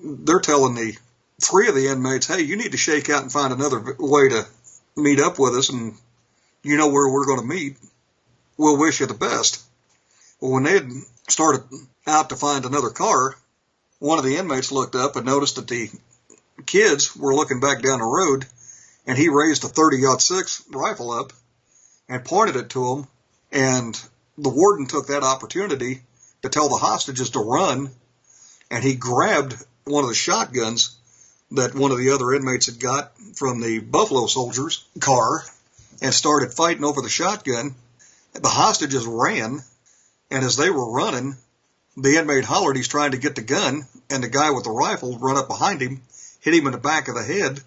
they're telling the three of the inmates, hey, you need to shake out and find another way to meet up with us, and you know where we're going to meet. We'll wish you the best. Well, when they had started out to find another car, one of the inmates looked up and noticed that the kids were looking back down the road, and he raised a 30-06 rifle up and pointed it to them, and the warden took that opportunity to tell the hostages to run, and he grabbed one of the shotguns that one of the other inmates had got from the Buffalo Soldiers' car and started fighting over the shotgun. The hostages ran, and as they were running, the inmate hollered he's trying to get the gun, and the guy with the rifle run up behind him, hit him in the back of the head,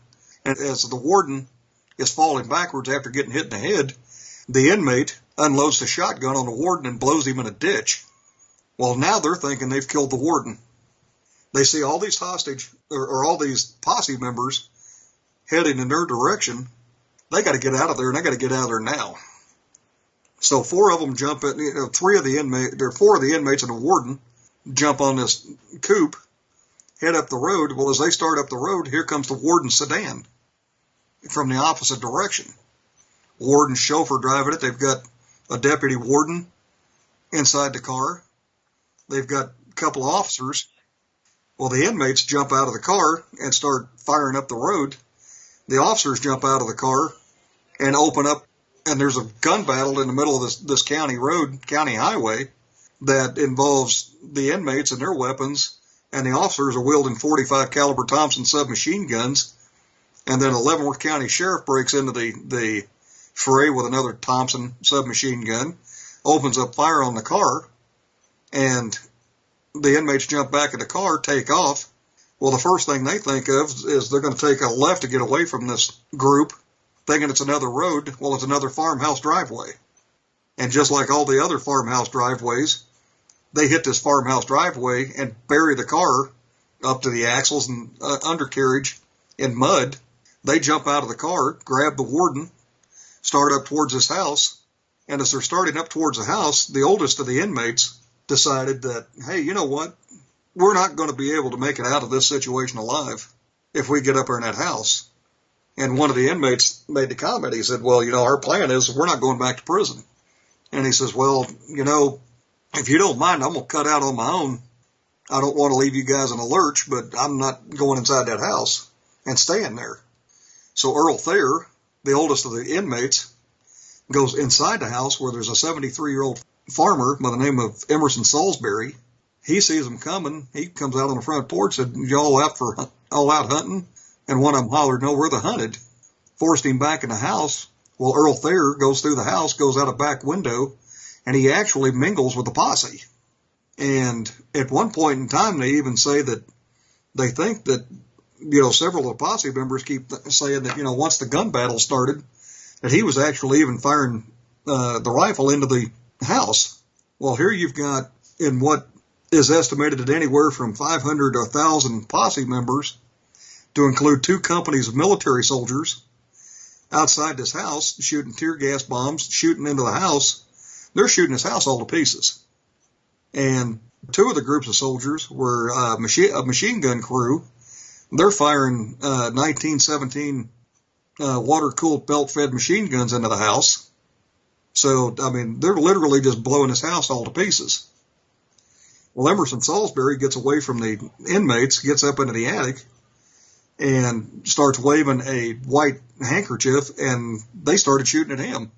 and as the warden is falling backwards after getting hit in the head, the inmate unloads the shotgun on the warden and blows him in a ditch. Well, now they're thinking they've killed the warden. They see all these all these posse members heading in their direction. They got to get out of there, and they got to get out of there now. So four of them jump in, four of the inmates and a warden jump on this coupe, head up the road. Well, as they start up the road, here comes the warden's sedan from the opposite direction. Warden's chauffeur driving it. They've got a deputy warden inside the car. They've got a couple of officers. Well, the inmates jump out of the car and start firing up the road. The officers jump out of the car and open up, and there's a gun battle in the middle of this county highway, that involves the inmates and their weapons, and the officers are wielding 45 caliber Thompson submachine guns. And then a Leavenworth County sheriff breaks into the fray with another Thompson submachine gun, opens up fire on the car, and the inmates jump back in the car, take off. Well, the first thing they think of is they're going to take a left to get away from this group, thinking it's another road. Well, it's another farmhouse driveway. And just like all the other farmhouse driveways, they hit this farmhouse driveway and bury the car up to the axles and undercarriage in mud. They jump out of the car, grab the warden, start up towards his house. And as they're starting up towards the house, the oldest of the inmates decided that, hey, you know what? We're not going to be able to make it out of this situation alive if we get up there in that house. And one of the inmates made the comment. He said, well, our plan is we're not going back to prison. And he says, well, if you don't mind, I'm going to cut out on my own. I don't want to leave you guys in a lurch, but I'm not going inside that house and staying there. So Earl Thayer, the oldest of the inmates, goes inside the house where there's a 73-year-old farmer by the name of Emerson Salisbury. He sees them coming. He comes out on the front porch, said, y'all out hunting? And one of them hollered, no, we're the hunted. Forced him back in the house. Well, Earl Thayer goes through the house, goes out a back window, and he actually mingles with the posse. And at one point in time, they even say that they think that, several of the posse members keep saying that, once the gun battle started, that he was actually even firing the rifle into the house. Well, here you've got, in what is estimated at anywhere from 500 to 1,000 posse members, to include 2 companies of military soldiers outside this house, shooting tear gas bombs, shooting into the house. They're shooting this house all to pieces. And 2 of the groups of soldiers were a machine gun crew. They're firing 1917 water-cooled belt-fed machine guns into the house. So, they're literally just blowing this house all to pieces. Well, Emerson Salisbury gets away from the inmates, gets up into the attic, and starts waving a white handkerchief, and they started shooting at him.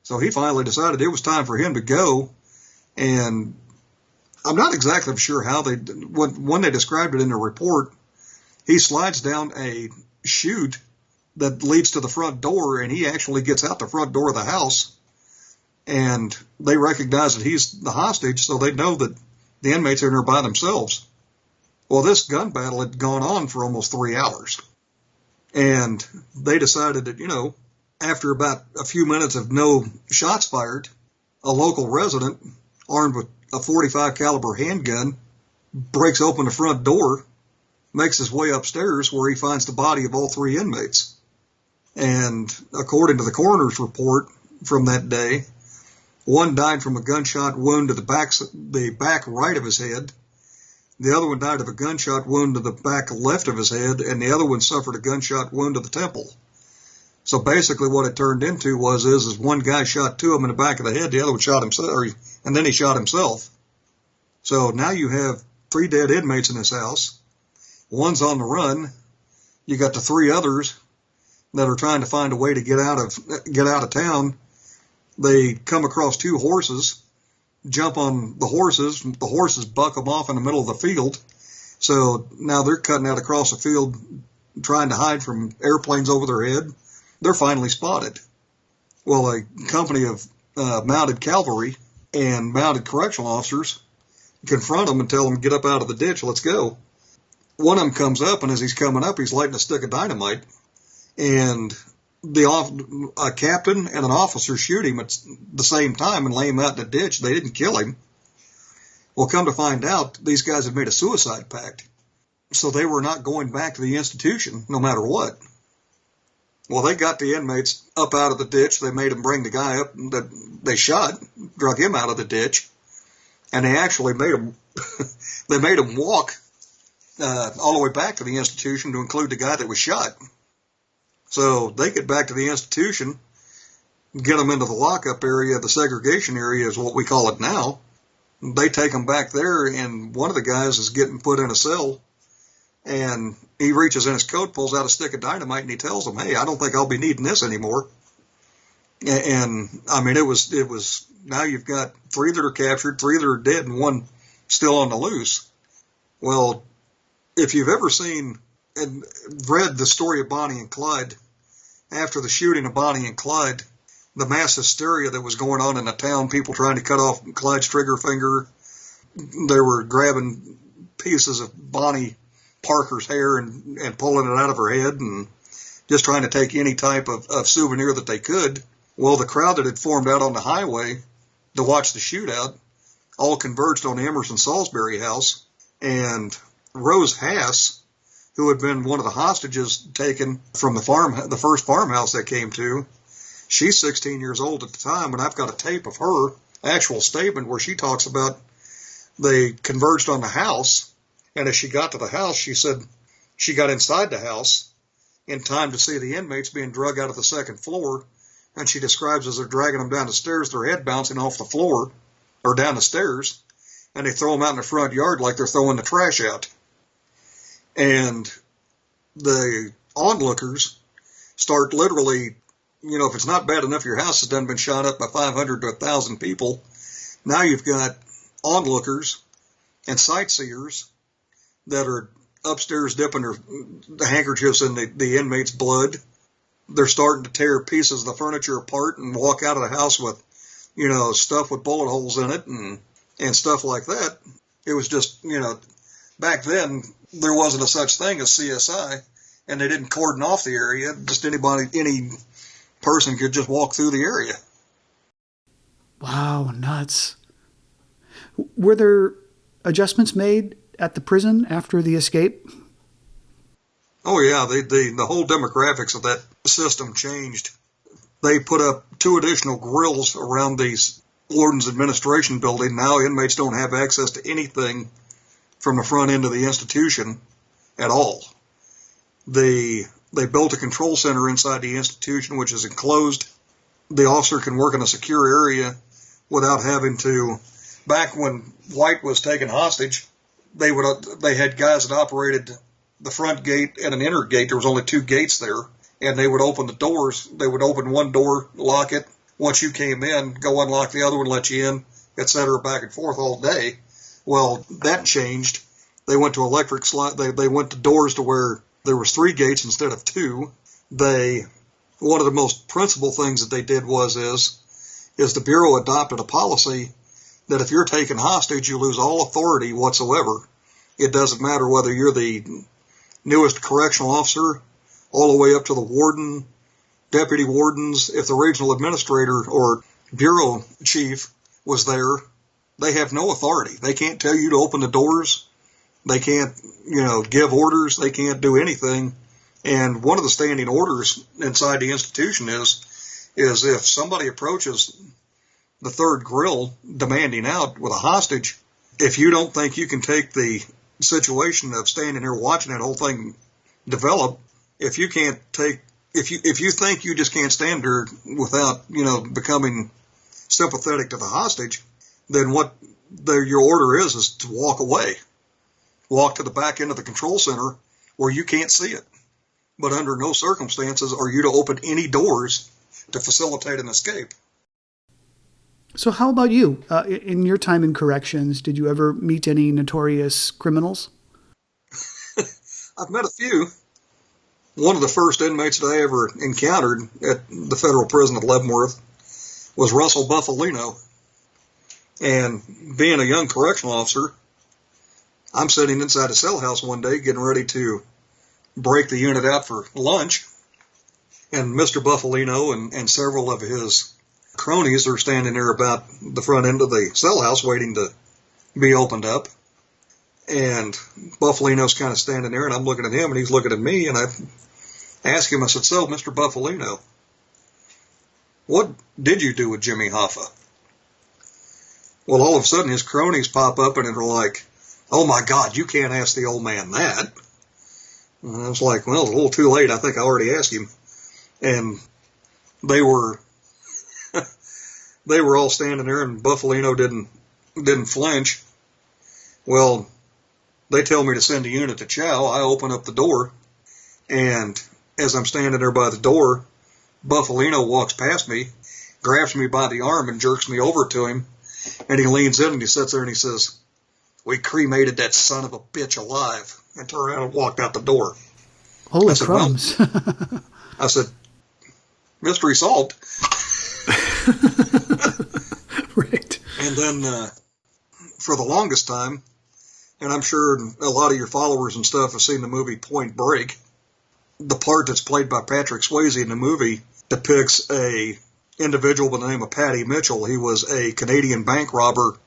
So he finally decided it was time for him to go, and I'm not exactly sure how when they described it in the report, he slides down a chute that leads to the front door, and he actually gets out the front door of the house, and they recognize that he's the hostage, so they know that the inmates are in there by themselves. Well, this gun battle had gone on for almost 3 hours, and they decided that, after about a few minutes of no shots fired, a local resident, armed with a 45 caliber handgun, breaks open the front door, makes his way upstairs where he finds the body of all 3 inmates. And according to the coroner's report from that day, one died from a gunshot wound to the back right of his head. The other one died of a gunshot wound to the back left of his head, and the other one suffered a gunshot wound to the temple. So basically what it turned into is one guy shot two of them in the back of the head, the other one shot himself, and then he shot himself. So now you have 3 dead inmates in this house. One's on the run. You got the 3 others that are trying to find a way to get out of town. They come across 2 horses, jump on the horses buck them off in the middle of the field. So now they're cutting out across the field, trying to hide from airplanes over their head. They're finally spotted. Well, a company of mounted cavalry and mounted correctional officers confront them and tell them, get up out of the ditch, let's go. One of them comes up, and as he's coming up, he's lighting a stick of dynamite, and a captain and an officer shoot him at the same time and lay him out in the ditch. They didn't kill him. Well, come to find out, these guys had made a suicide pact, so they were not going back to the institution no matter what. Well, they got the inmates up out of the ditch. They made them bring the guy up that they shot, drug him out of the ditch, and they actually made him walk all the way back to the institution to include the guy that was shot. So they get back to the institution, get them into the lockup area, the segregation area is what we call it now. They take them back there, and one of the guys is getting put in a cell, and he reaches in his coat, pulls out a stick of dynamite, and he tells them, hey, I don't think I'll be needing this anymore. And I mean, it was, now you've got 3 that are captured, 3 that are dead, and 1 still on the loose. Well, if you've ever seen and read the story of Bonnie and Clyde, after the shooting of Bonnie and Clyde, the mass hysteria that was going on in the town, people trying to cut off Clyde's trigger finger, they were grabbing pieces of Bonnie Parker's hair and pulling it out of her head and just trying to take any type of souvenir that they could. Well, the crowd that had formed out on the highway to watch the shootout all converged on the Emerson Salisbury house, and Rose Hass, who had been one of the hostages taken from the first farmhouse they came to, she's 16 years old at the time, and I've got a tape of her actual statement where she talks about they converged on the house, and as she got to the house, she said she got inside the house in time to see the inmates being drug out of the 2nd floor, and she describes as they're dragging them down the stairs, their head bouncing off the floor, or down the stairs, and they throw them out in the front yard like they're throwing the trash out. And the onlookers start literally, if it's not bad enough your house has done been shot up by 500 to 1,000 people, now you've got onlookers and sightseers that are upstairs dipping their handkerchiefs in the inmates' blood. They're starting to tear pieces of the furniture apart and walk out of the house with, stuff with bullet holes in it and stuff like that. It was just, back then there wasn't a such thing as CSI, and they didn't cordon off the area. Just any person could just walk through the area. Wow, nuts. Were there adjustments made at the prison after the escape? Oh yeah, the whole demographics of that system changed. They put up 2 additional grills around the Warden's Administration building. Now inmates don't have access to anything from the front end of the institution at all. They built a control center inside the institution, which is enclosed. The officer can work in a secure area without having to. Back when White was taken hostage, they had guys that operated the front gate and an inner gate. There was only 2 gates there, and they would open the doors. They would open one door, lock it. Once you came in, go unlock the other one, let you in, etc., back and forth all day. Well, that changed. They went to electric slide. They went to doors to where there was 3 gates instead of 2. One of the most principal things that they did is the Bureau adopted a policy that if you're taken hostage, you lose all authority whatsoever. It doesn't matter whether you're the newest correctional officer, all the way up to the warden, deputy wardens. If the regional administrator or bureau chief was there, they have no authority. They can't tell you to open the doors. They can't, give orders. They can't do anything. And one of the standing orders inside the institution is if somebody approaches the 3rd grill demanding out with a hostage, if you don't think you can take the situation of standing here watching that whole thing develop, if you think you just can't stand there without, becoming sympathetic to the hostage, then what your order is to walk away. Walk to the back end of the control center where you can't see it. But under no circumstances are you to open any doors to facilitate an escape. So how about you? In your time in corrections, did you ever meet any notorious criminals? I've met a few. One of the first inmates that I ever encountered at the federal prison at Leavenworth was Russell Buffalino. And being a young correctional officer, I'm sitting inside a cell house one day getting ready to break the unit out for lunch. And Mr. Buffalino and several of his cronies are standing there about the front end of the cell house waiting to be opened up. And Buffalino's kind of standing there, and I'm looking at him, and he's looking at me, and I asked him, I said, so, Mr. Buffalino, what did you do with Jimmy Hoffa? Well, all of a sudden, his cronies pop up, and they're like, oh, my God, you can't ask the old man that. And I was like, well, it's a little too late. I think I already asked him. And they were all standing there, and Buffalino didn't flinch. Well, they tell me to send a unit to chow. I open up the door, and as I'm standing there by the door, Buffalino walks past me, grabs me by the arm, and jerks me over to him. And he leans in and he sits there and he says, we cremated that son of a bitch alive, and turned around and walked out the door. Holy crumbs. Well, I said, mystery solved. Right. And then for the longest time, and I'm sure a lot of your followers and stuff have seen the movie Point Break, the part that's played by Patrick Swayze in the movie depicts a individual by the name of Paddy Mitchell. He was a Canadian bank robber.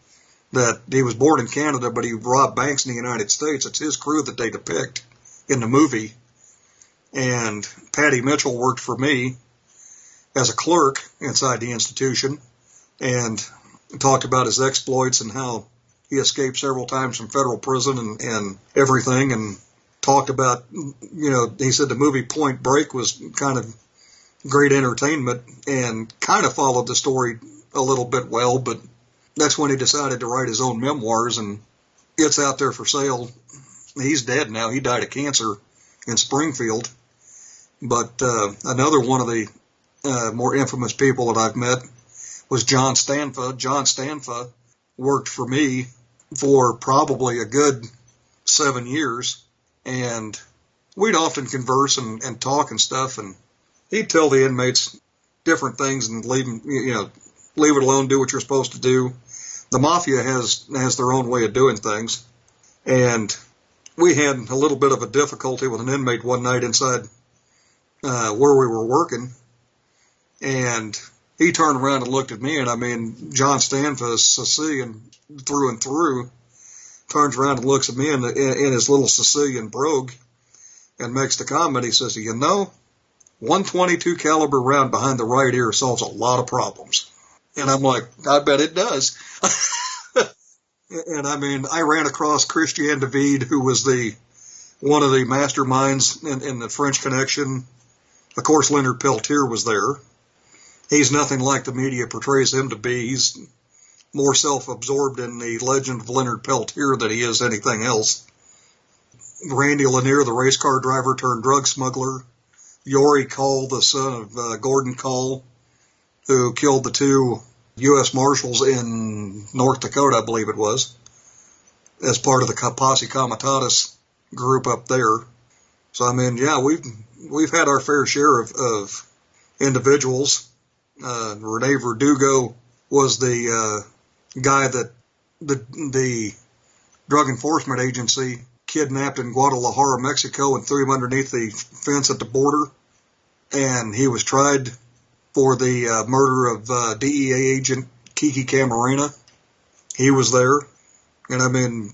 That he was born in Canada, but he robbed banks in the United States. It's his crew that they depict in the movie. And Paddy Mitchell worked for me as a clerk inside the institution and talked about his exploits and how he escaped several times from federal prison and everything, and talked about, he said the movie Point Break was kind of great entertainment and kind of followed the story a little bit well, but that's when he decided to write his own memoirs, and it's out there for sale. He's dead now. He died of cancer in Springfield. But another one of the more infamous people that I've met was John Stamfa. John Stamfa worked for me for probably a good 7 years, and we'd often converse and talk and stuff, and he'd tell the inmates different things and leave it alone, do what you're supposed to do. The mafia has their own way of doing things, and we had a little bit of a difficulty with an inmate one night inside where we were working, and he turned around and looked at me, and I mean, John Stamfa is Sicilian through and through, turns around and looks at me in his little Sicilian brogue and makes the comment, he says, 122 caliber round behind the right ear solves a lot of problems. And I'm like, I bet it does. And I mean, I ran across Christian David, who was one of the masterminds in the French Connection. Of course, Leonard Peltier was there. He's nothing like the media portrays him to be. He's more self-absorbed in the legend of Leonard Peltier than he is anything else. Randy Lanier, the race car driver turned drug smuggler. Yori Call, the son of Gordon Call, who killed the two U.S. Marshals in North Dakota, I believe it was, as part of the Posse Comitatus group up there. So, I mean, yeah, we've had our fair share of individuals. Rene Verdugo was the guy that the Drug Enforcement Agency kidnapped in Guadalajara, Mexico, and threw him underneath the fence at the border. And he was tried for the murder of DEA agent Kiki Camarena. He was there. And I mean,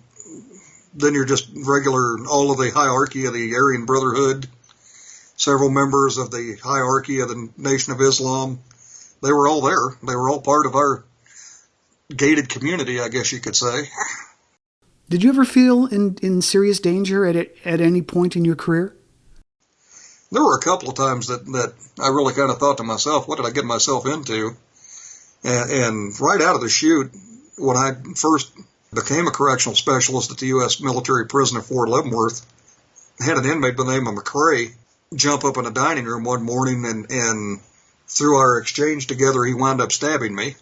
then you're just regular, all of the hierarchy of the Aryan Brotherhood, several members of the hierarchy of the Nation of Islam. They were all there. They were all part of our gated community, I guess you could say. Did you ever feel in serious danger at any point in your career? There were a couple of times that I really kind of thought to myself, what did I get myself into? And right out of the chute, when I first became a correctional specialist at the U.S. military prison at Fort Leavenworth, I had an inmate by the name of McCrae jump up in a dining room one morning, and through our exchange together, he wound up stabbing me.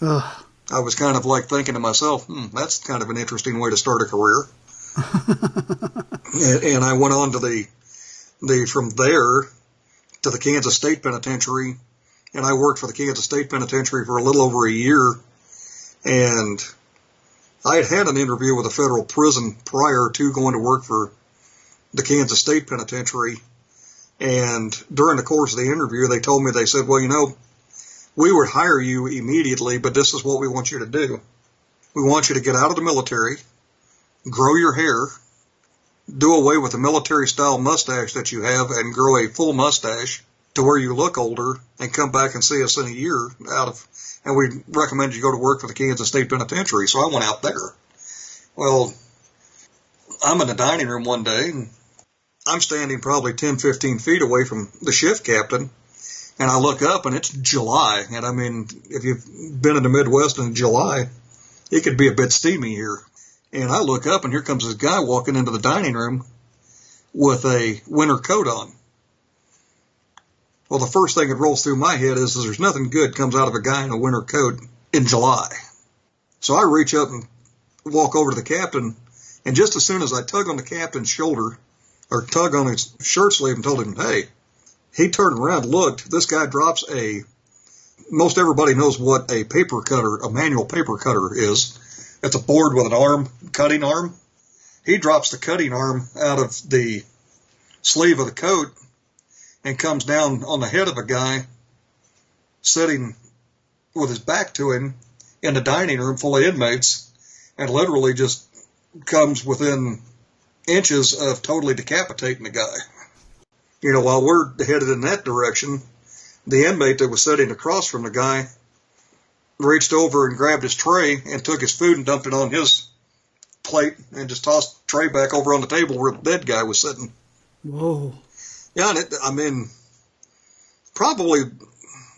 Ugh. I was kind of like thinking to myself, that's kind of an interesting way to start a career. and I went on to from there to the Kansas State Penitentiary, and I worked for the Kansas State Penitentiary for a little over a year, and I had an interview with a federal prison prior to going to work for the Kansas State Penitentiary, and during the course of the interview, they said, well, we would hire you immediately, but this is what we want you to do. We want you to get out of the military, grow your hair, do away with the military-style mustache that you have, and grow a full mustache to where you look older, and come back and see us in a year and we recommend you go to work for the Kansas State Penitentiary. So I went out there. Well, I'm in the dining room one day, and I'm standing probably 10, 15 feet away from the shift captain, and I look up, and it's July. And I mean, if you've been in the Midwest in July, it could be a bit steamy here. And I look up, and here comes this guy walking into the dining room with a winter coat on. Well, the first thing that rolls through my head is there's nothing good comes out of a guy in a winter coat in July. So I reach up and walk over to the captain, and just as soon as I tug on the captain's shoulder, or tug on his shirt sleeve and told him, hey, he turned around, looked, this guy drops most everybody knows what a paper cutter, a manual paper cutter is. It's a board with an arm, cutting arm. He drops the cutting arm out of the sleeve of the coat and comes down on the head of a guy sitting with his back to him in the dining room full of inmates, and literally just comes within inches of totally decapitating the guy. While we're headed in that direction, the inmate that was sitting across from the guy reached over and grabbed his tray and took his food and dumped it on his plate and just tossed the tray back over on the table where the dead guy was sitting. Whoa. Yeah, and probably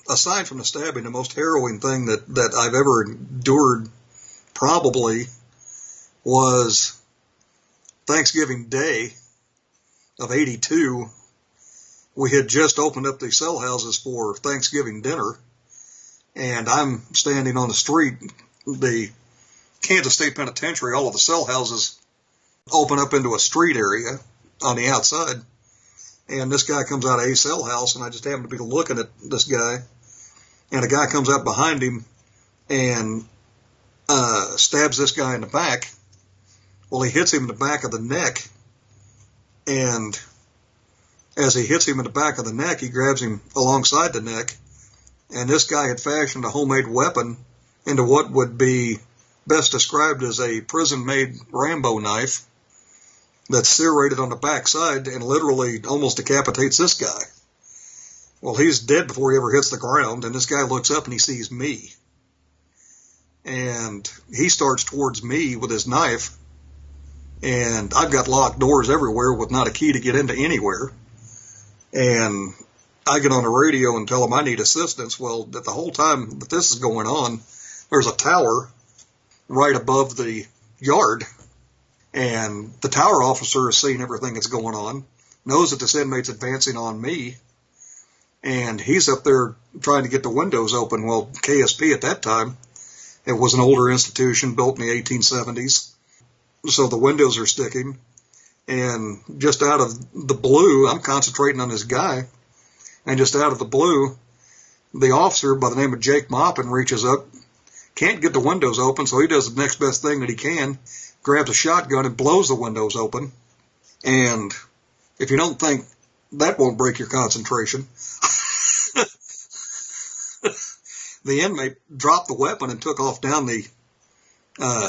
aside from the stabbing, the most harrowing thing that I've ever endured probably was Thanksgiving Day of '82. We had just opened up the cell houses for Thanksgiving dinner, and I'm standing on the street. The Kansas State Penitentiary, all of the cell houses open up into a street area on the outside. And this guy comes out of a cell house, and I just happen to be looking at this guy. And a guy comes up behind him and stabs this guy in the back. Well, he hits him in the back of the neck. And as he hits him in the back of the neck, he grabs him alongside the neck. And this guy had fashioned a homemade weapon into what would be best described as a prison-made Rambo knife that's serrated on the backside and literally almost decapitates this guy. Well, he's dead before he ever hits the ground, and this guy looks up and he sees me. And he starts towards me with his knife, and I've got locked doors everywhere with not a key to get into anywhere. And I get on the radio and tell him I need assistance. Well, the whole time that this is going on, there's a tower right above the yard. And the tower officer is seeing everything that's going on, knows that this inmate's advancing on me, and he's up there trying to get the windows open. Well, KSP at that time, it was an older institution built in the 1870s, so the windows are sticking. And just out of the blue, I'm concentrating on this guy, and just out of the blue, the officer by the name of Jake Maupin reaches up, can't get the windows open, so he does the next best thing that he can, grabs a shotgun and blows the windows open. And if you don't think that won't break your concentration, the inmate dropped the weapon and took off down the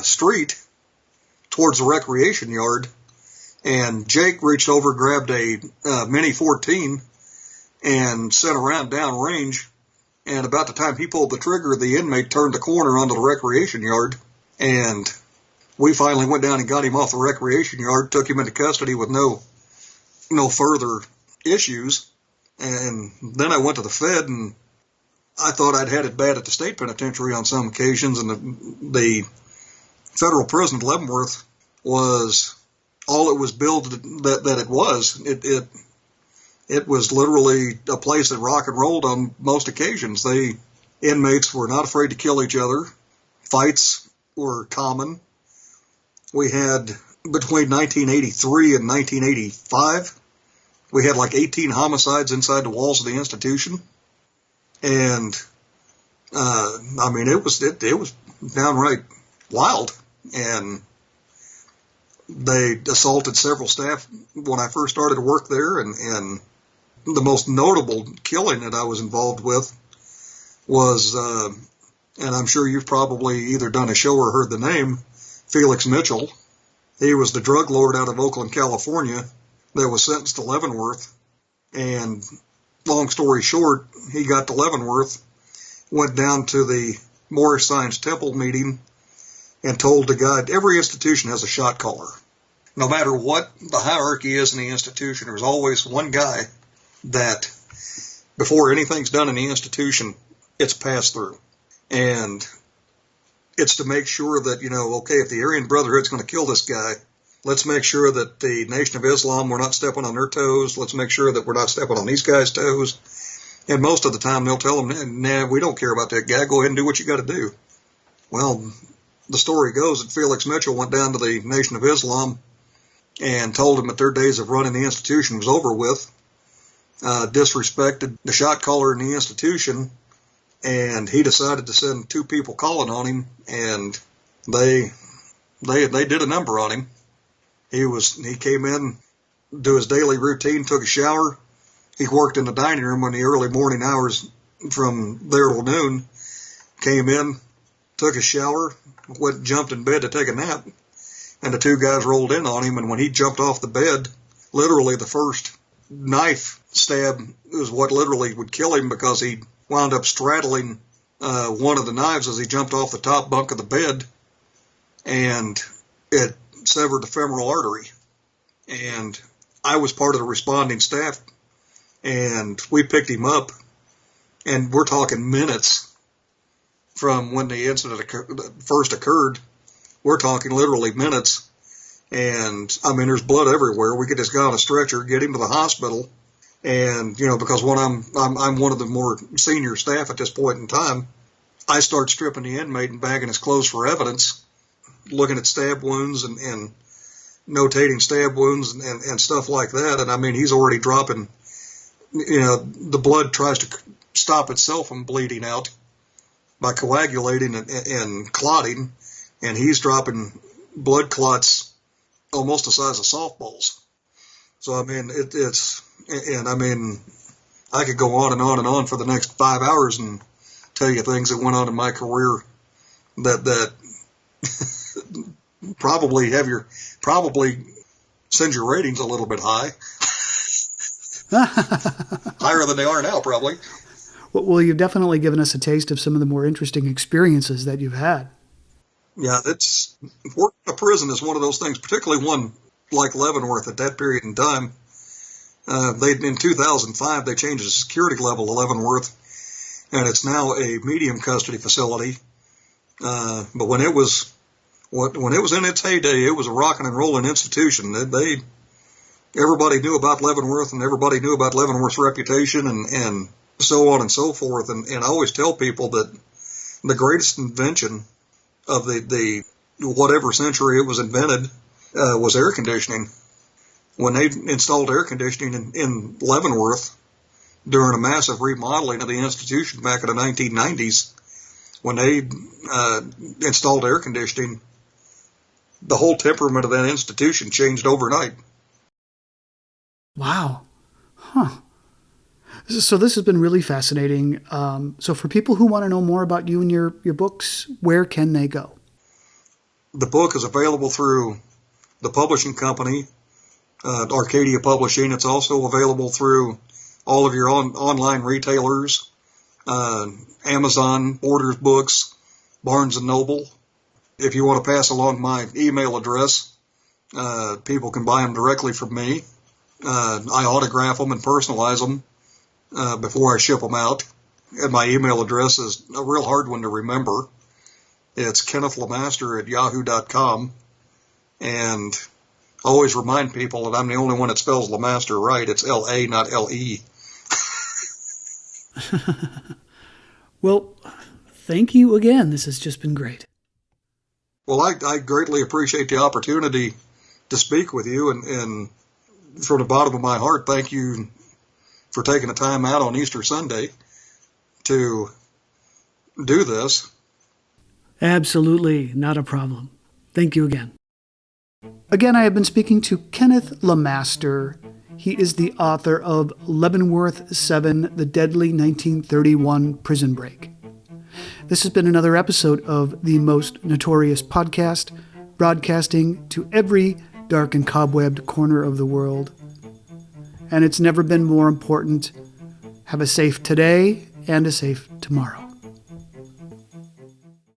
street towards the recreation yard. And Jake reached over, grabbed a Mini 14 and sent a round down range. And about the time he pulled the trigger, the inmate turned the corner onto the recreation yard. And we finally went down and got him off the recreation yard, took him into custody with no further issues. And then I went to the Fed, and I thought I'd had it bad at the state penitentiary on some occasions, and the federal prison at Leavenworth was all it was billed that it was. It was literally a place that rock and rolled on most occasions. Inmates were not afraid to kill each other. Fights were common. We had, between 1983 and 1985, we had like 18 homicides inside the walls of the institution. And, I mean, it was downright wild. And they assaulted several staff when I first started to work there. And the most notable killing that I was involved with was, and I'm sure you've probably either done a show or heard the name, Felix Mitchell. He was the drug lord out of Oakland, California, that was sentenced to Leavenworth. And long story short, he got to Leavenworth, went down to the Moorish Science Temple meeting, and told the guy, every institution has a shot caller. No matter what the hierarchy is in the institution, there's always one guy that, before anything's done in the institution, it's passed through. And it's to make sure that, okay, if the Aryan Brotherhood's going to kill this guy, let's make sure that the Nation of Islam, we're not stepping on their toes. Let's make sure that we're not stepping on these guys' toes. And most of the time they'll tell them, nah, we don't care about that guy. Go ahead and do what you got to do. Well, the story goes that Felix Mitchell went down to the Nation of Islam and told them that their days of running the institution was over with, disrespected the shot caller in the institution, and he decided to send 2 people calling on him, and they did a number on him. He came in, do his daily routine, took a shower. He worked in the dining room in the early morning hours from there till noon, came in, took a shower, jumped in bed to take a nap, and the 2 guys rolled in on him, and when he jumped off the bed, literally the first knife stab is what literally would kill him, because he wound up straddling one of the knives as he jumped off the top bunk of the bed, and it severed the femoral artery. And I was part of the responding staff, and we picked him up, and we're talking minutes from when the incident first occurred. We're talking literally minutes, and I mean, there's blood everywhere. We could just go on a stretcher, get him to the hospital, and because when I'm one of the more senior staff at this point in time, I start stripping the inmate and bagging his clothes for evidence, looking at stab wounds and notating stab wounds and stuff like that. And I mean, he's already dropping, the blood tries to stop itself from bleeding out by coagulating and clotting, and he's dropping blood clots almost the size of softballs. So, I mean, I mean, I could go on and on and on for the next 5 hours and tell you things that went on in my career that probably send your ratings a little bit high. Higher than they are now, probably. Well, you've definitely given us a taste of some of the more interesting experiences that you've had. Yeah, working in a prison is one of those things, particularly one like Leavenworth at that period in time. In 2005, they changed the security level of Leavenworth, and it's now a medium custody facility. But when it was in its heyday, it was a rocking and rolling institution. Everybody knew about Leavenworth, and everybody knew about Leavenworth's reputation, and so on and so forth. And I always tell people that the greatest invention of the whatever century it was invented was air conditioning. When they installed air conditioning in Leavenworth during a massive remodeling of the institution back in the 1990s, when they installed air conditioning, the whole temperament of that institution changed overnight. Wow. Huh. So this has been really fascinating. So for people who want to know more about you and your books, where can they go? The book is available through the publishing company, Arcadia Publishing. It's also available through all of your online retailers, Amazon, Borders Books, Barnes & Noble. If you want to pass along my email address, people can buy them directly from me. I autograph them and personalize them before I ship them out. And my email address is a real hard one to remember. It's Kenneth LaMaster at yahoo.com. And always remind people that I'm the only one that spells LaMaster right. It's L-A, not L-E. Well, thank you again. This has just been great. Well, I greatly appreciate the opportunity to speak with you, and from the bottom of my heart, thank you for taking the time out on Easter Sunday to do this. Absolutely, not a problem. Thank you again. Again, I have been speaking to Kenneth LaMaster. He is the author of Leavenworth Seven, The Deadly 1931 Prison Break. This has been another episode of the Most Notorious podcast, broadcasting to every dark and cobwebbed corner of the world. And it's never been more important. Have a safe today and a safe tomorrow.